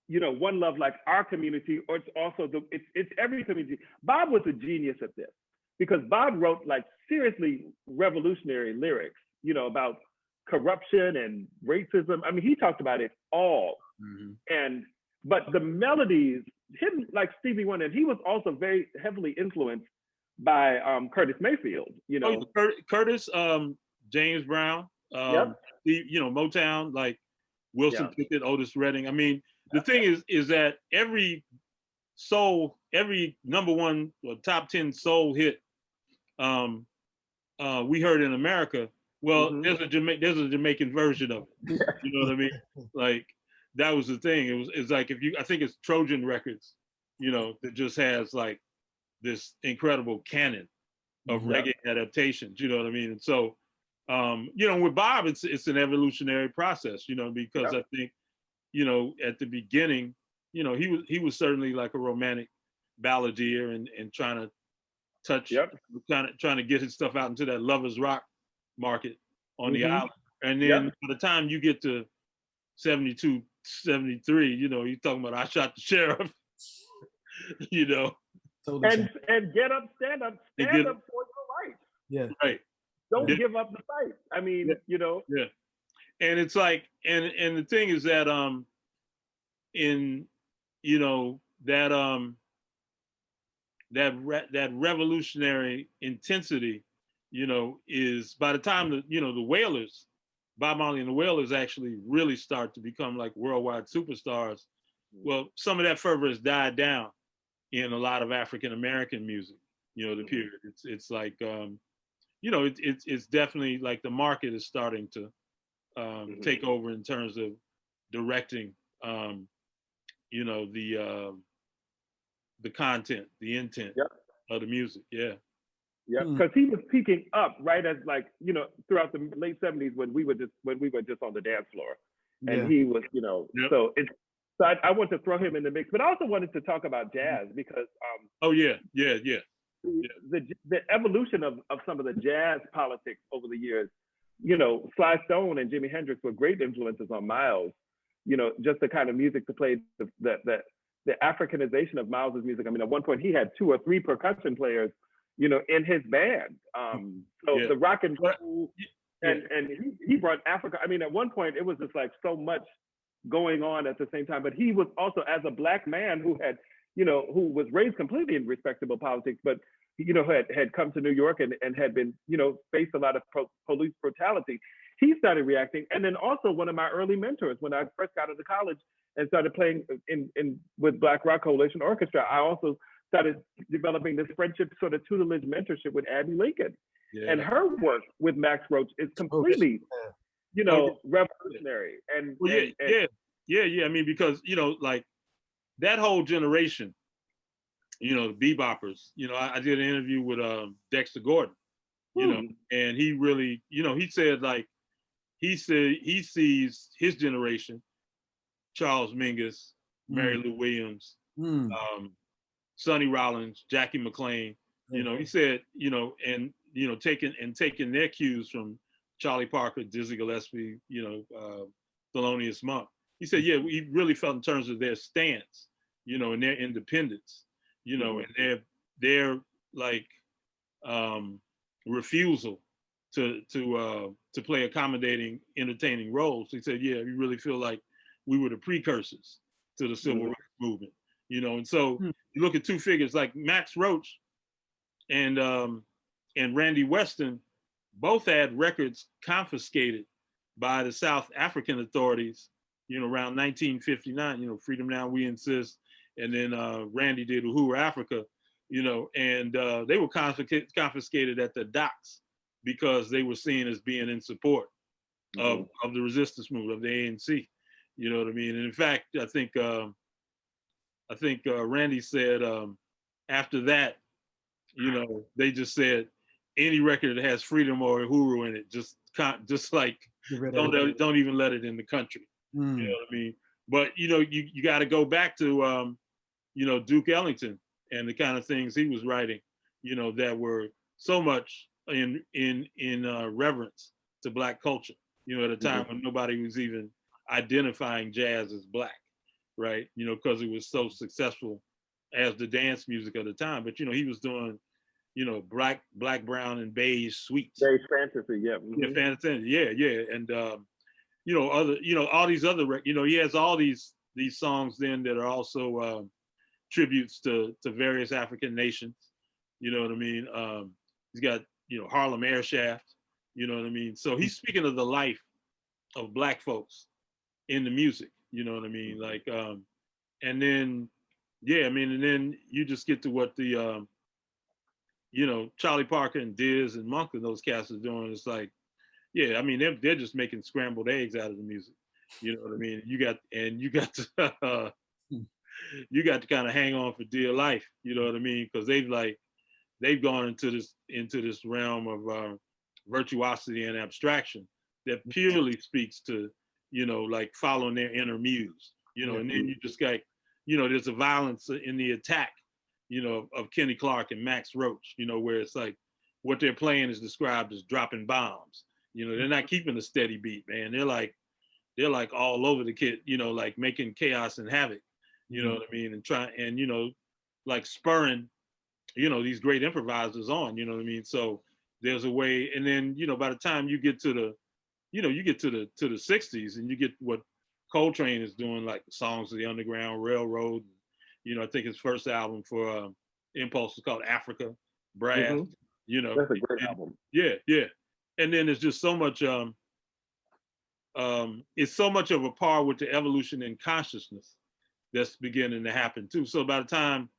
you know, One Love, like our community, or it's also it's every community. Bob was a genius at this because Bob wrote like seriously revolutionary lyrics, you know, about corruption and racism. I mean, he talked about it all. But the melodies, him like Stevie Wonder, he was also very heavily influenced by Curtis Mayfield, you know. Curtis, James Brown, you know, Motown, like Wilson Pickett, Otis Redding. I mean, the thing is that every #1 or top 10 soul hit we heard in America, well, there's a Jamaican version of it. You know what I mean? Like, that was the thing. It's like, I think it's Trojan Records, you know, that just has like this incredible canon of reggae adaptations, you know what I mean? And so, you know, with Bob, it's an evolutionary process, you know, because I think, you know, at the beginning, you know, he was certainly like a romantic balladeer and trying to touch, trying to get his stuff out into that lovers rock market on the island. And then by the time you get to 72, 73, you know, you're talking about I Shot the Sheriff, you know. And get up, stand up for your right. Yeah. Right. Don't give up the fight. I mean, you know. Yeah. And it's like, and the thing is that in, you know, that revolutionary intensity, you know, is by the time the Wailers, Bob Marley and the Wailers actually really start to become like worldwide superstars. Well, some of that fervor has died down in a lot of African American music, you know, the period. It's like, you know, it's definitely like the market is starting to take over in terms of directing, you know, the content, the intent of the music. Yeah. Yeah, because he was peaking up right as like, you know, throughout the late 70s when we were just on the dance floor, and he was, you know, so I want to throw him in the mix, but I also wanted to talk about jazz because the evolution of some of the jazz politics over the years, you know, Sly Stone and Jimi Hendrix were great influences on Miles, you know, just the kind of music to play the Africanization of Miles's music. I mean, at one point he had 2 or 3 percussion players, you know, in his band. The rock and roll, and he brought Africa. I mean, at one point it was just like so much going on at the same time. But he was also, as a Black man who had, you know, who was raised completely in respectable politics, but you know, had come to New York and had been, you know, faced a lot of police brutality. He started reacting, and then also one of my early mentors when I first got into college and started playing with Black Rock Coalition Orchestra, I also started developing this friendship, sort of tutelage mentorship with Abby Lincoln. And her work with Max Roach is completely, you know, revolutionary. And I mean, because, you know, like that whole generation, you know, the beboppers, you know, I did an interview with Dexter Gordon, you know, and he really, you know, he said like, he sees his generation, Charles Mingus, Mary Lou Williams, Sonny Rollins, Jackie McLean, you know, he said, you know, and, you know, taking their cues from Charlie Parker, Dizzy Gillespie, you know, Thelonious Monk. He said, yeah, we really felt in terms of their stance, you know, and their independence, you know, and their like refusal to play accommodating, entertaining roles. He said, yeah, we really feel like we were the precursors to the civil rights movement, you know. And so you look at 2 figures like Max Roach and Randy Weston, both had records confiscated by the South African authorities, you know, around 1959, you know, Freedom Now We Insist, and then Randy did Uhuru Africa, you know, and they were confiscated at the docks because they were seen as being in support of the resistance movement, of the ANC, you know what I mean? And in fact, I think Randy said after that, you know, they just said any record that has Freedom or Uhuru in it, just like don't even let it in the country. You know what I mean? But you know, you got to go back to you know, Duke Ellington and the kind of things he was writing, you know, that were so much in reverence to Black culture. You know, at a time when nobody was even identifying jazz as Black, right? You know, because it was so successful as the dance music of the time. But you know, he was doing, you know, black, brown, and beige suites. Beige fantasy, yeah. Yeah, fantasy, yeah. And you know, all these other, you know, he has all these songs then that are also tributes to various African nations. You know what I mean? He's got, you know, Harlem Air Shaft. You know what I mean? So he's speaking of the life of Black folks in the music. You know what I mean? Like, and then, yeah, I mean, and then you just get to what the, you know, Charlie Parker and Diz and Monk and those cats are doing. It's like, yeah, I mean, they're just making scrambled eggs out of the music. You know what I mean? You got to you got to kind of hang on for dear life. You know what I mean? Because they've gone into this realm of virtuosity and abstraction that purely speaks to, you know, like following their inner muse. You know, and then you just got, you know, there's a violence in the attack, you know, of Kenny Clark and Max Roach. You know, where it's like what they're playing is described as dropping bombs. You know, they're not keeping a steady beat, man. They're like all over the kid, you know, like making chaos and havoc, you know what I mean? And you know, like spurring, you know, these great improvisers on, you know what I mean? So there's a way, and then, you know, by the time you get to the, you know, you get to the 60s and you get what Coltrane is doing, like Songs of the Underground Railroad, you know, I think his first album for Impulse is called Africa Brass, you know. That's a great album. Yeah. And then there's just so much, it's so much of a par with the evolution in consciousness that's beginning to happen too. So by the time,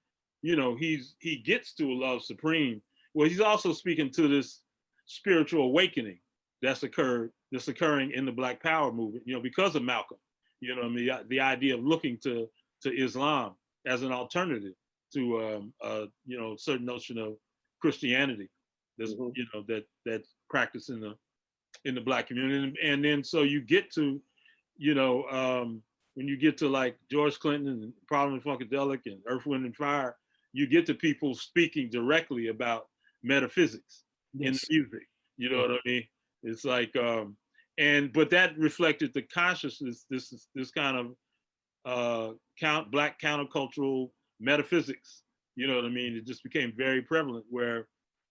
you know, he gets to Love Supreme, well, he's also speaking to this spiritual awakening that's occurring in the Black Power movement, you know, because of Malcolm. You know, I mean, the idea of looking to Islam as an alternative to you know, certain notion of Christianity that's you know, that's practiced in the Black community. And then so you get to, you know, when you get to like George Clinton and Parliament Funkadelic and Earth, Wind and Fire, you get to people speaking directly about metaphysics in the music. You know what I mean? It's like, but that reflected the consciousness, this kind of Black countercultural metaphysics. You know what I mean? It just became very prevalent where,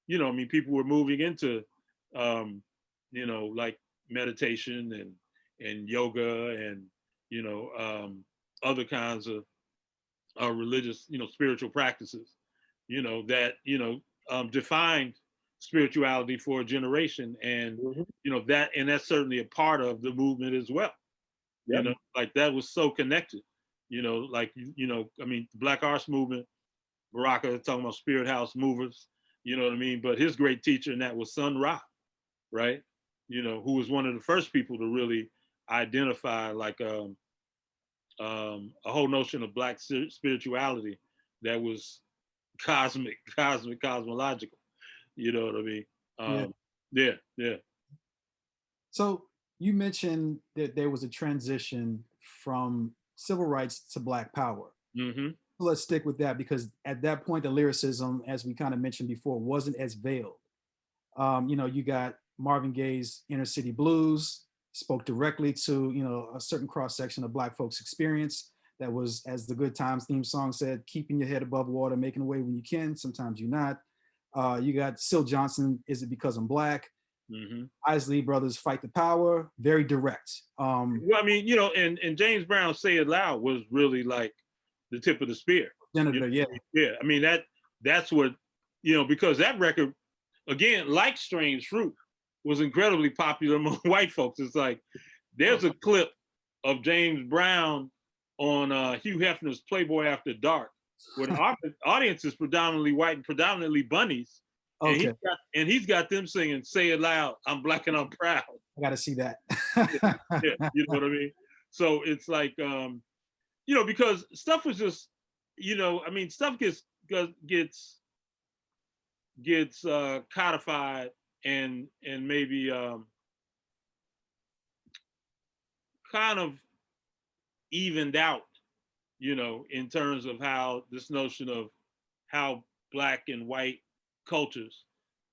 you know, I mean, people were moving into, you know, like meditation and yoga and, you know, other kinds of religious, you know, spiritual practices, you know, that, you know, defined spirituality for a generation. And, you know, that's certainly a part of the movement as well. You know, like that was so connected, you know, like, you know, I mean, the Black Arts Movement, Baraka talking about spirit house movers, you know what I mean? But his great teacher in that was Sun Ra, right? You know, who was one of the first people to really identify like a whole notion of Black spirituality that was cosmological. You know what I mean? Yeah. So you mentioned that there was a transition from civil rights to Black power. Let's stick with that because at that point, the lyricism, as we kind of mentioned before, wasn't as veiled. You know, you got Marvin Gaye's Inner City Blues, spoke directly to, you know, a certain cross section of Black folks' experience that was, as the Good Times theme song said, keeping your head above water, making a way when you can, sometimes you're not. You got Syl Johnson, Is It Because I'm Black? Isley Brothers, Fight the Power, very direct. Well, I mean, you know, and James Brown, Say It Loud was really like the tip of the spear. Senator, you know? Yeah. I mean, that's what, you know, because that record, again, like Strange Fruit, was incredibly popular among white folks. It's like, there's a clip of James Brown on Hugh Hefner's Playboy After Dark, where the audience is predominantly white and predominantly bunnies. Okay. And he's got them singing, Say It Loud, I'm Black and I'm Proud. I got to see that. Yeah, you know what I mean? So it's like, you know, because stuff was just, you know, I mean, stuff gets codified and maybe kind of evened out, you know, in terms of how this notion of how Black and white cultures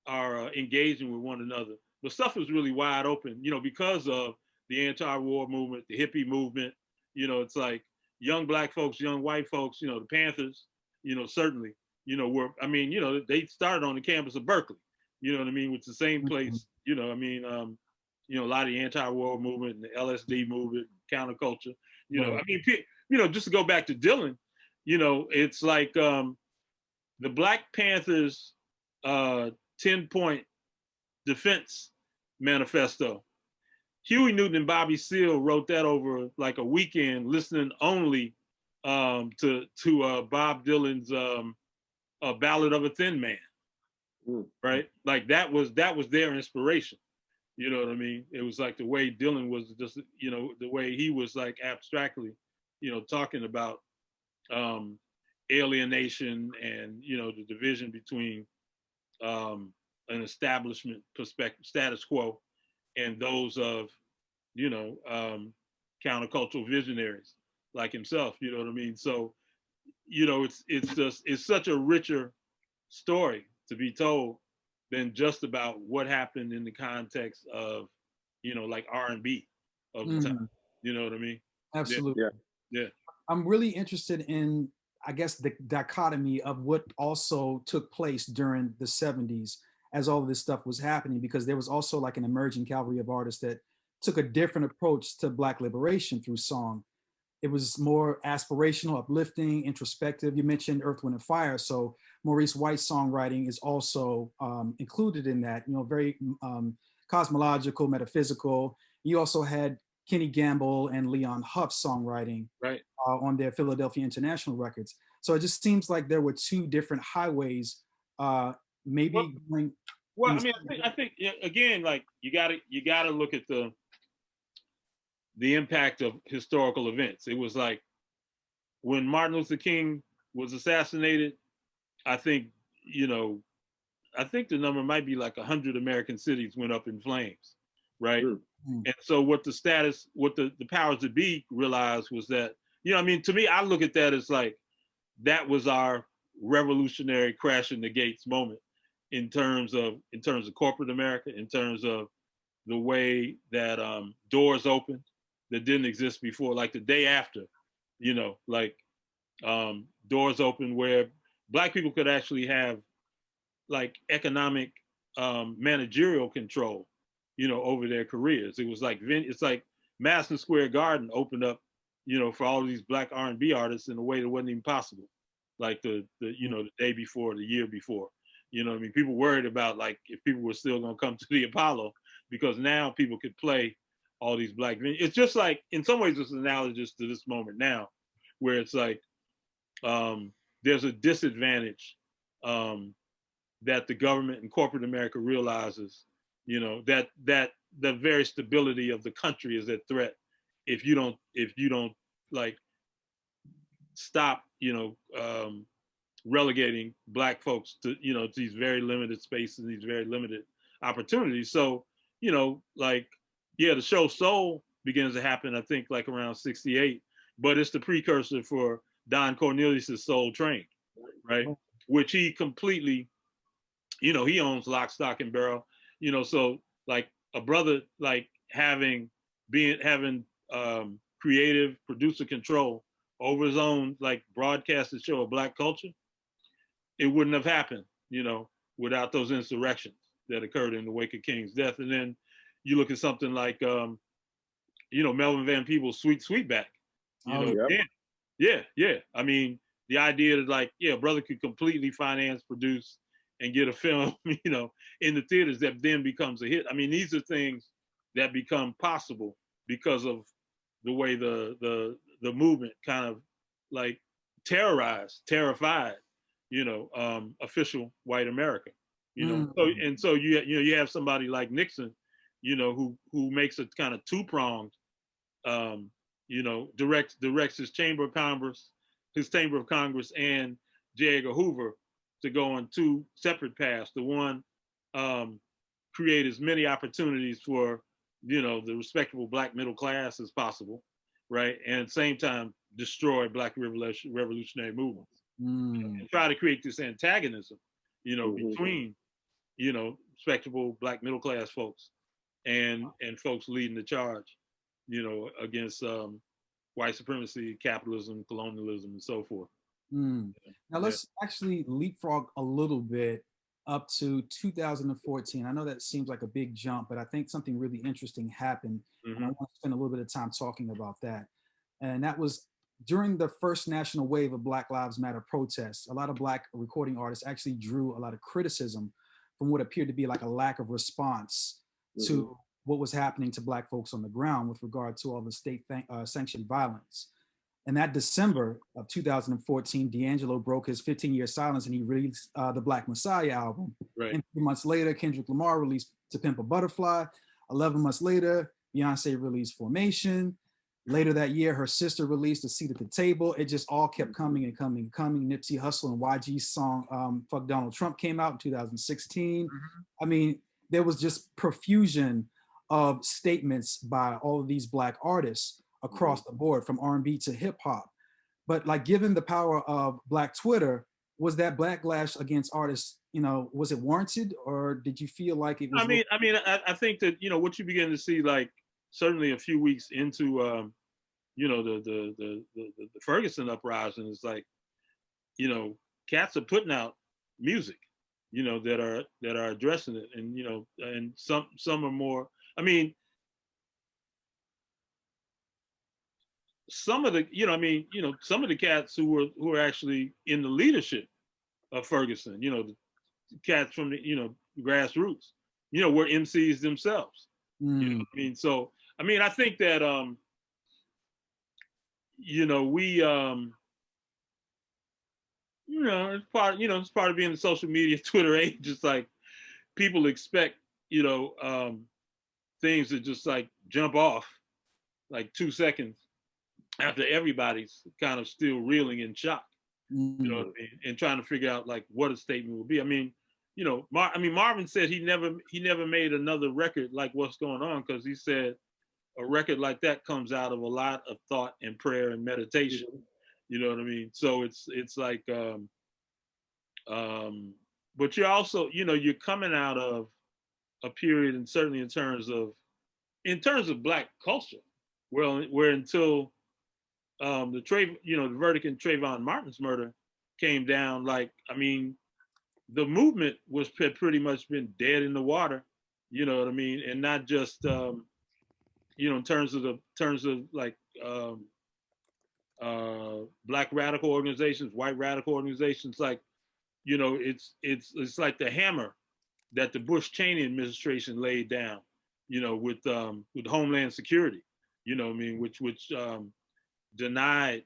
engaging with one another. But stuff was really wide open, because of the anti-war movement, the hippie movement. It's like young Black folks, young white folks. The Panthers, certainly, they started on the campus of Berkeley. You know what I mean? Which is the same place. A lot of the anti-war movement and the LSD movement, counterculture. Just to go back to Dylan, it's like the Black Panthers 10-point defense manifesto. Huey Newton and Bobby Seale wrote that over like a weekend, listening only to Bob Dylan's Ballad of a Thin Man. Right? Like that was their inspiration. You know what I mean? It was like the way Dylan was just, the way he was like abstractly, talking about alienation and, the division between an establishment perspective, status quo, and those of, countercultural visionaries like himself, you know what I mean? So, it's such a richer story to be told than just about what happened in the context of, like R&B of the time. You know what I mean? Absolutely. Yeah. I'm really interested in, I guess, the dichotomy of what also took place during the 70s as all of this stuff was happening, because there was also like an emerging cavalry of artists that took a different approach to Black liberation through song. It was more aspirational, uplifting, introspective. You mentioned Earth, Wind, and Fire. So Maurice White's songwriting is also included in that, very cosmological, metaphysical. You also had Kenny Gamble and Leon Huff's songwriting on their Philadelphia International records. So it just seems like there were two different highways, maybe going. Well, I think again, like you gotta look at the impact of historical events. It was like when Martin Luther King was assassinated, I think the number might be like 100 American cities went up in flames, right? And so what the powers that be realized was that, to me, I look at that as like, that was our revolutionary crash in the gates moment in terms of corporate America, in terms of the way that doors opened that didn't exist before, like the day after, doors open where Black people could actually have like economic managerial control, over their careers. It was like, it's like Madison Square Garden opened up, for all of these Black R&B artists in a way that wasn't even possible. Like the day before, the year before, people worried about like if people were still gonna come to the Apollo, because now people could play all these Black venues. It's just like, in some ways, it's analogous to this moment now, where it's like, there's a disadvantage that the government and corporate America realizes, that the very stability of the country is at threat if you don't like stop, relegating Black folks to, to these very limited spaces, these very limited opportunities. So, the show Soul begins to happen, I think, like around 68, but it's the precursor for Don Cornelius's Soul Train, right? Which he completely, he owns lock, stock, and barrel, so like a brother, like having creative producer control over his own like broadcasted show of Black culture, it wouldn't have happened, without those insurrections that occurred in the wake of King's death. And then you look at something like, Melvin Van Peebles' Sweet Sweetback. Yeah. I mean, the idea that like, a brother could completely finance, produce, and get a film, in the theaters that then becomes a hit. I mean, these are things that become possible because of the way the movement kind of like terrified, official white America, So you have somebody like Nixon, who makes a kind of two-pronged, directs his Chamber of Congress and J. Edgar Hoover to go on two separate paths. The one, create as many opportunities for, the respectable Black middle class as possible, right? And at the same time, destroy Black revolutionary movements. And try to create this antagonism, between, you know, respectable black middle class folks, and folks leading the charge, you know, against white supremacy, capitalism, colonialism, and so forth. Mm. Now let's actually leapfrog a little bit up to 2014. I know that seems like a big jump, but I think something really interesting happened. And I want to spend a little bit of time talking about that. And that was during the first national wave of Black Lives Matter protests. A lot of Black recording artists actually drew a lot of criticism from what appeared to be like a lack of response to what was happening to Black folks on the ground with regard to all the state sanctioned violence. In that December of 2014, D'Angelo broke his 15-year silence and he released the Black Messiah album. Right. And 3 months later, Kendrick Lamar released To Pimp a Butterfly. 11 months later, Beyonce released Formation. Later that year, her sister released A Seat at the Table. It just all kept coming and coming and coming. Nipsey Hussle and YG's song Fuck Donald Trump came out in 2016. I mean, there was just profusion of statements by all of these Black artists across the board, from R&B to hip hop. But like, given the power of Black Twitter, was that backlash against artists, you know, was it warranted, or did you feel like it was? I think that, you know, what you begin to see, like certainly a few weeks into, you know, the Ferguson uprising, is like, you know, cats are putting out music, you know, that are addressing it, and you know, and some are more. I mean, some of the, you know, I mean, you know, some of the cats who were actually in the leadership of Ferguson, you know, the cats from the, you know, grassroots, you know, were MCs themselves. You know what I mean? So, I mean, I think that, you know, we, you know, it's part of being the social media Twitter age. It's like people expect, you know, things to just like jump off like 2 seconds after everybody's kind of still reeling in shock, you know what I mean? And trying to figure out like what a statement would be. I mean, you know, Marvin said he never made another record like What's Going On, because he said a record like that comes out of a lot of thought and prayer and meditation. You know what I mean? So it's like, but you're also, you know, you're coming out of a period, and certainly in terms of Black culture, where until the verdict in Trayvon Martin's murder came down, like, I mean, the movement had pretty much been dead in the water, you know what I mean? And not just, you know, in terms of like Black radical organizations, white radical organizations, like, you know, it's like the hammer that the Bush-Cheney administration laid down, you know, with Homeland Security, you know what I mean, which denied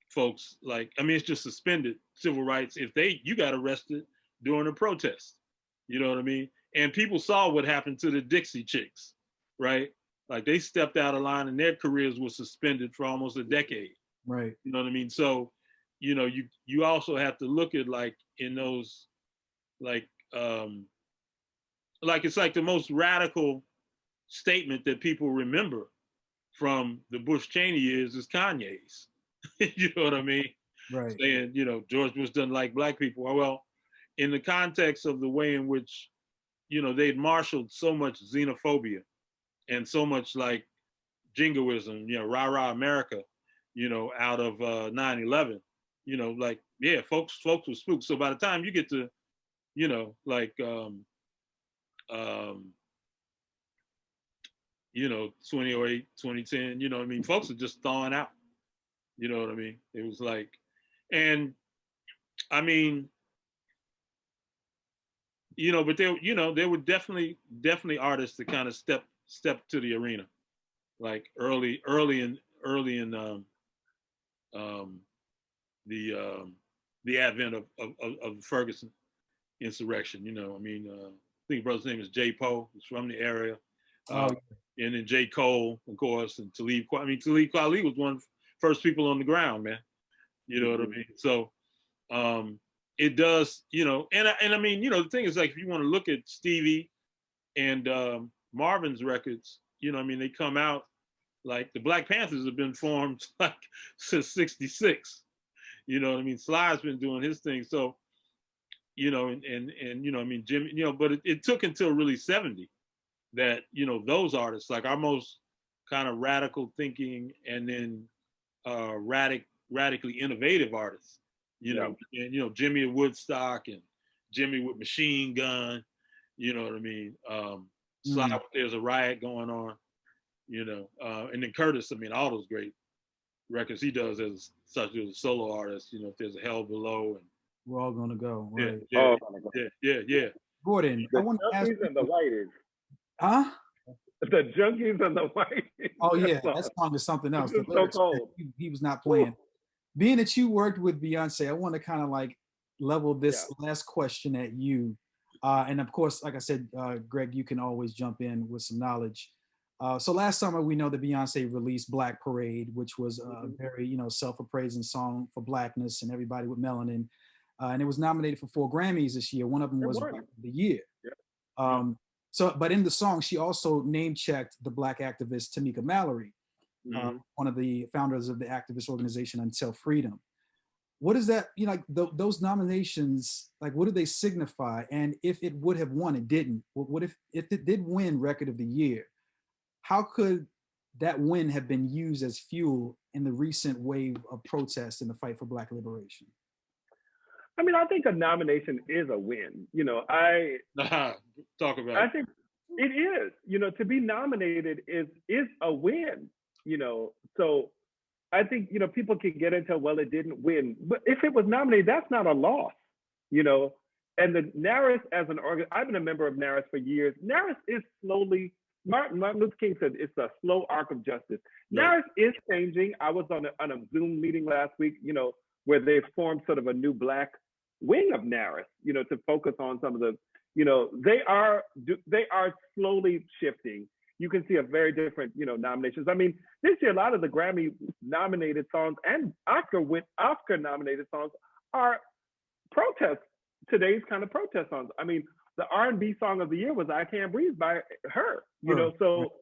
folks, like, I mean, it's just suspended civil rights if you got arrested during a protest, you know what I mean? And people saw what happened to the Dixie Chicks, right? Like, they stepped out of line and their careers were suspended for almost a decade. Right. You know what I mean? So, you know, you also have to look at, like, in those, like it's like the most radical statement that people remember from the Bush-Cheney years is Kanye's. You know what I mean? Right. Saying, you know, George Bush doesn't like Black people. Well, in the context of the way in which, you know, they'd marshaled so much xenophobia and so much like jingoism, you know, rah rah America, you know, out of 9/11, you know, like, yeah, folks were spooked. So by the time you get to, you know, like, you know, 2008, 2010, you know what I mean? Folks are just thawing out, you know what I mean? It was like, and I mean, you know, but there were definitely artists that kind of step to the arena, like early in the advent of the Ferguson insurrection. You know, I mean, I think brother's name is J. Poe. He's from the area. And then J. Cole, of course, and Talib Kweli was one of the first people on the ground, man. You know what I mean? So it does, you know, and I mean, you know, the thing is, like, if you want to look at Stevie and Marvin's records, you know, I mean, they come out, like, the Black Panthers have been formed like since '66. You know what I mean? Sly's been doing his thing. So you know, and you know, I mean, Jimmy, you know, but it took until really 70 that, you know, those artists, like our most kind of radical thinking and then radically innovative artists, you know, and, you know, Jimmy at Woodstock and Jimmy with Machine Gun, you know what I mean? Sly with There's a Riot Going On, you know, and then Curtis, I mean, all those great records he does as such as a solo artist, you know, if there's a Hell Below and We're all gonna go. Right. Yeah. Gordon, The I want to ask junkies and the whiteys. huh? The junkies and the whiteys. Oh yeah, that song is something else. The It's so lyrics, cold. he was not playing. Being that you worked with Beyonce, I want to kind of like level this last question at you. And of course, like I said, Greg, you can always jump in with some knowledge. So last summer, we know that Beyonce released Black Parade, which was a very, you know, self-appraising song for Blackness and everybody with melanin. And it was nominated for 4 Grammys this year. One of them was Record of the Year. So, but in the song, she also name-checked the Black activist Tamika Mallory, one of the founders of the activist organization Until Freedom. What is that, you know, like those nominations, like what do they signify? And if it would have won, it didn't. What if it did win Record of the Year? How could that win have been used as fuel in the recent wave of protests in the fight for Black liberation? I mean, I think a nomination is a win. You know, talk about I think it is. You know, to be nominated is a win. You know, so I think, you know, people can get into, well, it didn't win, but if it was nominated, that's not a loss. You know, and the NARAS as an organ, I've been a member of NARAS for years. NARAS is slowly. Martin Luther King said it's a slow arc of justice. NARAS is changing. I was on a Zoom meeting last week, you know, where they formed sort of a new Black wing of NARAS, you know, to focus on some of the, you know, they are slowly shifting. You can see a very different, you know, nominations. I mean, this year, a lot of the Grammy nominated songs and Oscar nominated songs are today's kind of protest songs. I mean, the R&B song of the year was I Can't Breathe by her, you know, so,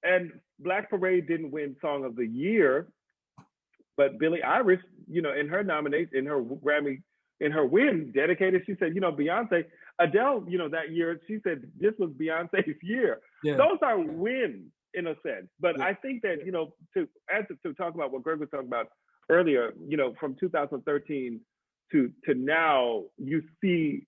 and Black Parade didn't win Song of the Year, but Billie Eilish, you know, in her nomination, in her Grammy, in her win, dedicated, she said, you know, Beyonce, Adele, you know, that year, she said, this was Beyonce's year. Those are wins in a sense. But I think that, you know, to talk about what Greg was talking about earlier, you know, from 2013 to now, you see,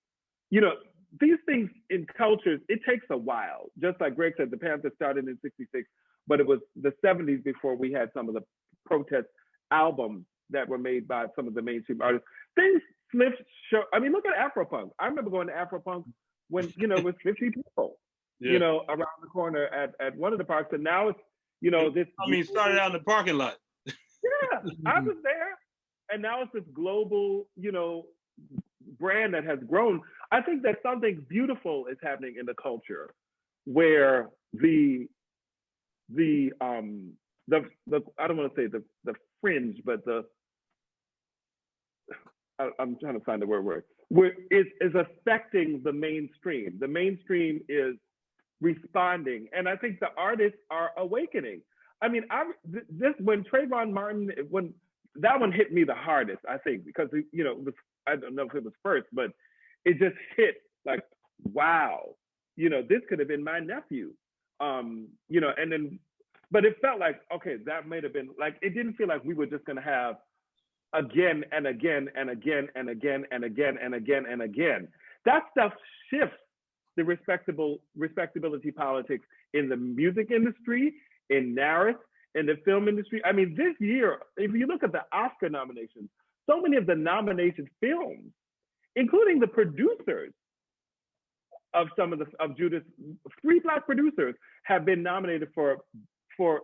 you know, these things in cultures, it takes a while. Just like Greg said, the Panthers started in '66, but it was the '70s before we had some of the protest albums that were made by some of the mainstream artists. Things flipped. I mean, look at Afropunk. I remember going to Afropunk when, you know, it was 50 people, you know, around the corner at one of the parks. And now it's, you know, this. I mean, it started out in the parking lot. I was there. And now it's this global, you know, brand that has grown. I think that something beautiful is happening in the culture where the I don't want to say the fringe, but I'm trying to find the word where it is affecting the mainstream. The mainstream is responding, and I think the artists are awakening. I mean, when Trayvon Martin, when that one hit me the hardest, I think, because, you know, I don't know if it was first, but it just hit like, wow, you know, this could have been my nephew, you know, and then, but it felt like, okay, that might have been like, it didn't feel like we were just going to have again and again and again and again and again and again and again. That stuff shifts the respectability politics in the music industry, in NARAS, in the film industry. I mean, this year, if you look at the Oscar nominations, so many of the nominated films, including the producers of of Judas, 3 Black producers have been nominated for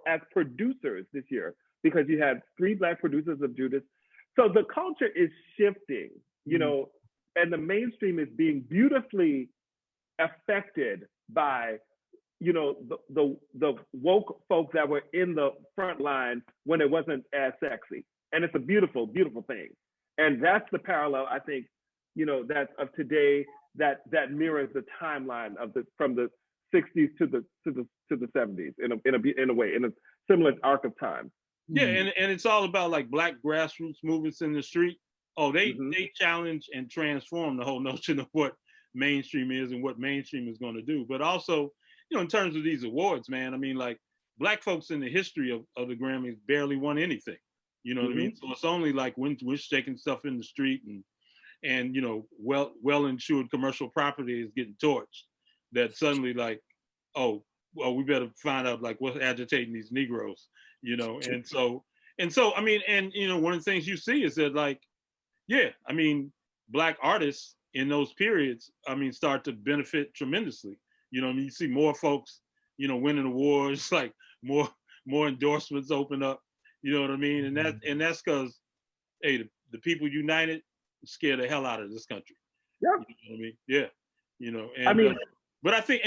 as producers this year, because you had 3 Black producers of Judas. So the culture is shifting, you know, and the mainstream is being beautifully affected by, you know, the woke folk that were in the front line when it wasn't as sexy. And it's a beautiful, beautiful thing. And that's the parallel, I think, you know, that's of today, that mirrors the timeline from the 60s to the 70s in a way, in a similar arc of time. Yeah, and it's all about like Black grassroots movements in the street. Oh, they challenge and transform the whole notion of what mainstream is and what mainstream is going to do. But also, in terms of these awards, man, I mean, like Black folks in the history of the Grammys barely won anything. You know what I mean? So it's only like when we're shaking stuff in the street and well insured commercial property is getting torched, that suddenly like, oh, well, we better find out like what's agitating these Negroes, and so I mean, and one of the things you see is that like, yeah, I mean, Black artists in those periods, I mean, start to benefit tremendously. I mean, you see more folks, winning awards, like more endorsements open up. You know what I mean? And that's because, hey, the people united scare the hell out of this country. Yeah. You know what I mean? Yeah. And I mean, but I think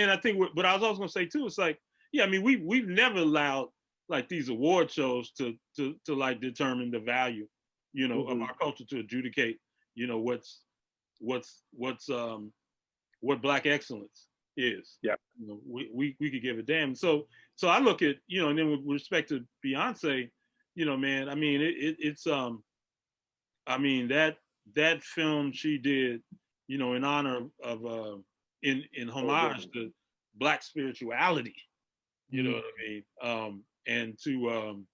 what I was also gonna say too, it's like, yeah, I mean, we've never allowed like these award shows to like determine the value, of our culture, to adjudicate, what Black excellence is. Yeah. We could give a damn. So I look at, and then with respect to Beyonce, man, I mean, it's I mean, that film she did, in honor of in homage to Black spirituality, you know what I mean, and to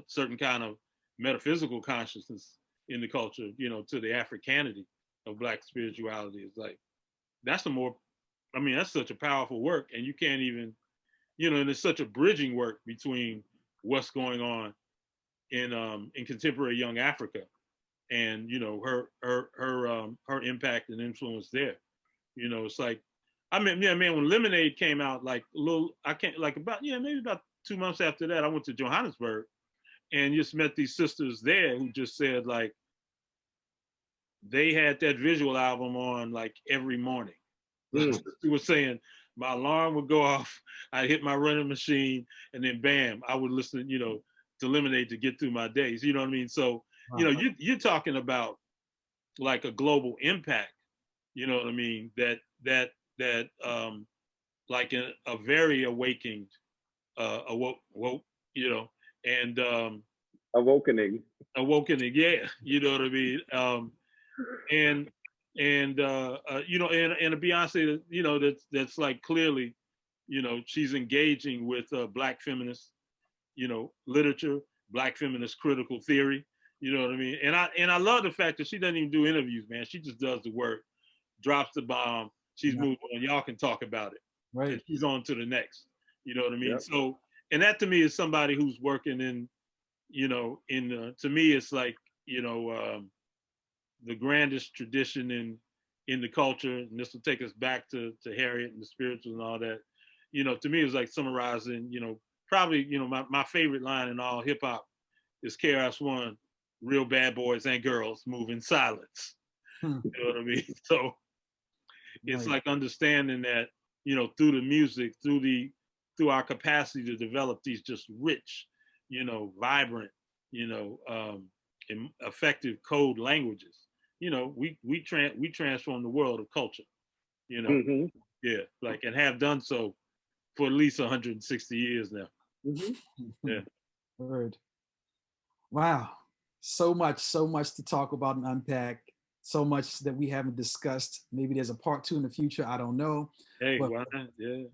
certain kind of metaphysical consciousness in the culture, to the Africanity of Black spirituality. Is like, that's such a powerful work, and you can't even, and it's such a bridging work between what's going on in contemporary young Africa and her impact and influence there. It's like, I mean, yeah, man, when Lemonade came out, like maybe about 2 months after that, I went to Johannesburg and just met these sisters there who just said like they had that visual album on like every morning. She was saying my alarm would go off, I'd hit my running machine, and then bam, I would listen, to Lemonade to get through my days. You know what I mean? So, you're talking about like a global impact, you know what I mean? That like a very awakened, awoke, and awakening, yeah, you know what I mean? And a Beyonce, that's like clearly, she's engaging with Black feminist, literature, Black feminist critical theory, you know what I mean? And I love the fact that she doesn't even do interviews, man. She just does the work, drops the bomb, she's moved on, y'all can talk about it. Right. And she's on to the next, you know what I mean? Yep. So, and that to me is somebody who's working in, to me, it's like, the grandest tradition in the culture, and this will take us back to Harriet and the spirituals and all that. To me, it's like summarizing, probably, my favorite line in all hip hop is KRS-One, real bad boys and girls move in silence. You know what I mean? So it's like understanding that, through the music, through our capacity to develop these just rich, vibrant, effective code languages. We transform the world of culture. Yeah, like, and have done so for at least 160 years now. Yeah. Word. Wow. So much to talk about and unpack. So much that we haven't discussed. Maybe there's a part 2 in the future. I don't know. Hey, but, why not? Yeah.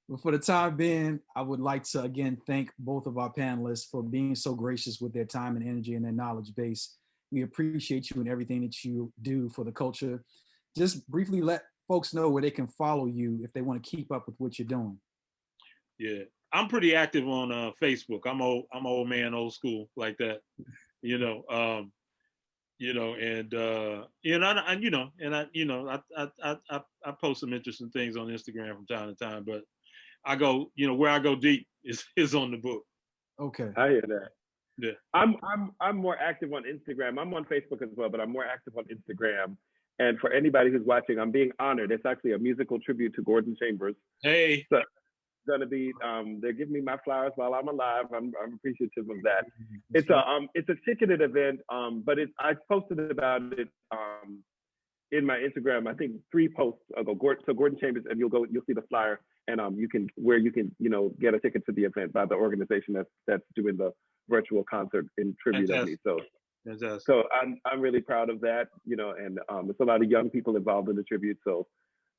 But for the time being, I would like to again thank both of our panelists for being so gracious with their time and energy and their knowledge base. We appreciate you and everything that you do for the culture. Just briefly let folks know where they can follow you if they want to keep up with what you're doing. Yeah, I'm pretty active on Facebook. I'm old man, old school like that, I post some interesting things on Instagram from time to time, but I go, where I go deep is on the book. Okay. I hear that. Yeah. I'm more active on Instagram. I'm on Facebook as well, but I'm more active on Instagram. And for anybody who's watching, I'm being honored. It's actually a musical tribute to Gordon Chambers. Hey. So it's gonna be they're giving me my flowers while I'm alive. I'm appreciative of that. It's a ticketed event, but I posted about it in my Instagram. I think 3 posts ago. So Gordon Chambers, and you'll see the flyer, and you can get a ticket to the event by the organization that's doing the virtual concert in tribute of me. So Fantastic. So I'm really proud of that, you know, and there's a lot of young people involved in the tribute. So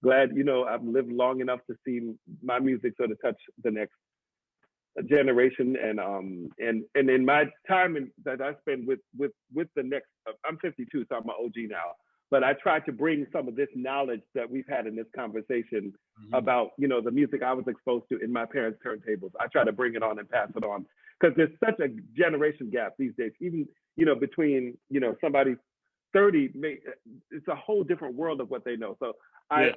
glad, you know, I've lived long enough to see my music sort of touch the next generation, and in my time that I spend with the next, I'm 52, so I'm an OG now, but I try to bring some of this knowledge that we've had in this conversation about, you know, the music I was exposed to in my parents' turntables. I try to bring it on and pass it on, because there's such a generation gap these days, even, you know, between, you know, somebody 30, it's a whole different world of what they know. So I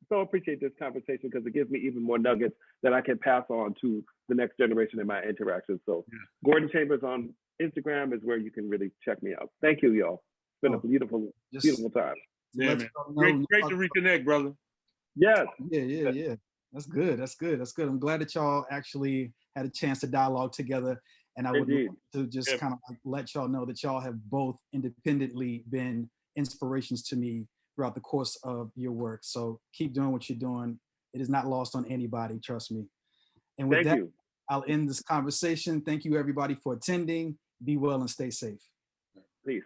so appreciate this conversation, because it gives me even more nuggets that I can pass on to the next generation in my interactions. So Gordon Chambers on Instagram is where you can really check me out. Thank you, y'all. It's been a beautiful time. Yeah, man. Great to reconnect, brother. Yes. Yeah. That's good. I'm glad that y'all actually had a chance to dialogue together. And I would love to just kind of like let y'all know that y'all have both independently been inspirations to me throughout the course of your work. So keep doing what you're doing. It is not lost on anybody, trust me. And with that, I'll end this conversation. Thank you everybody for attending. Be well and stay safe. Peace.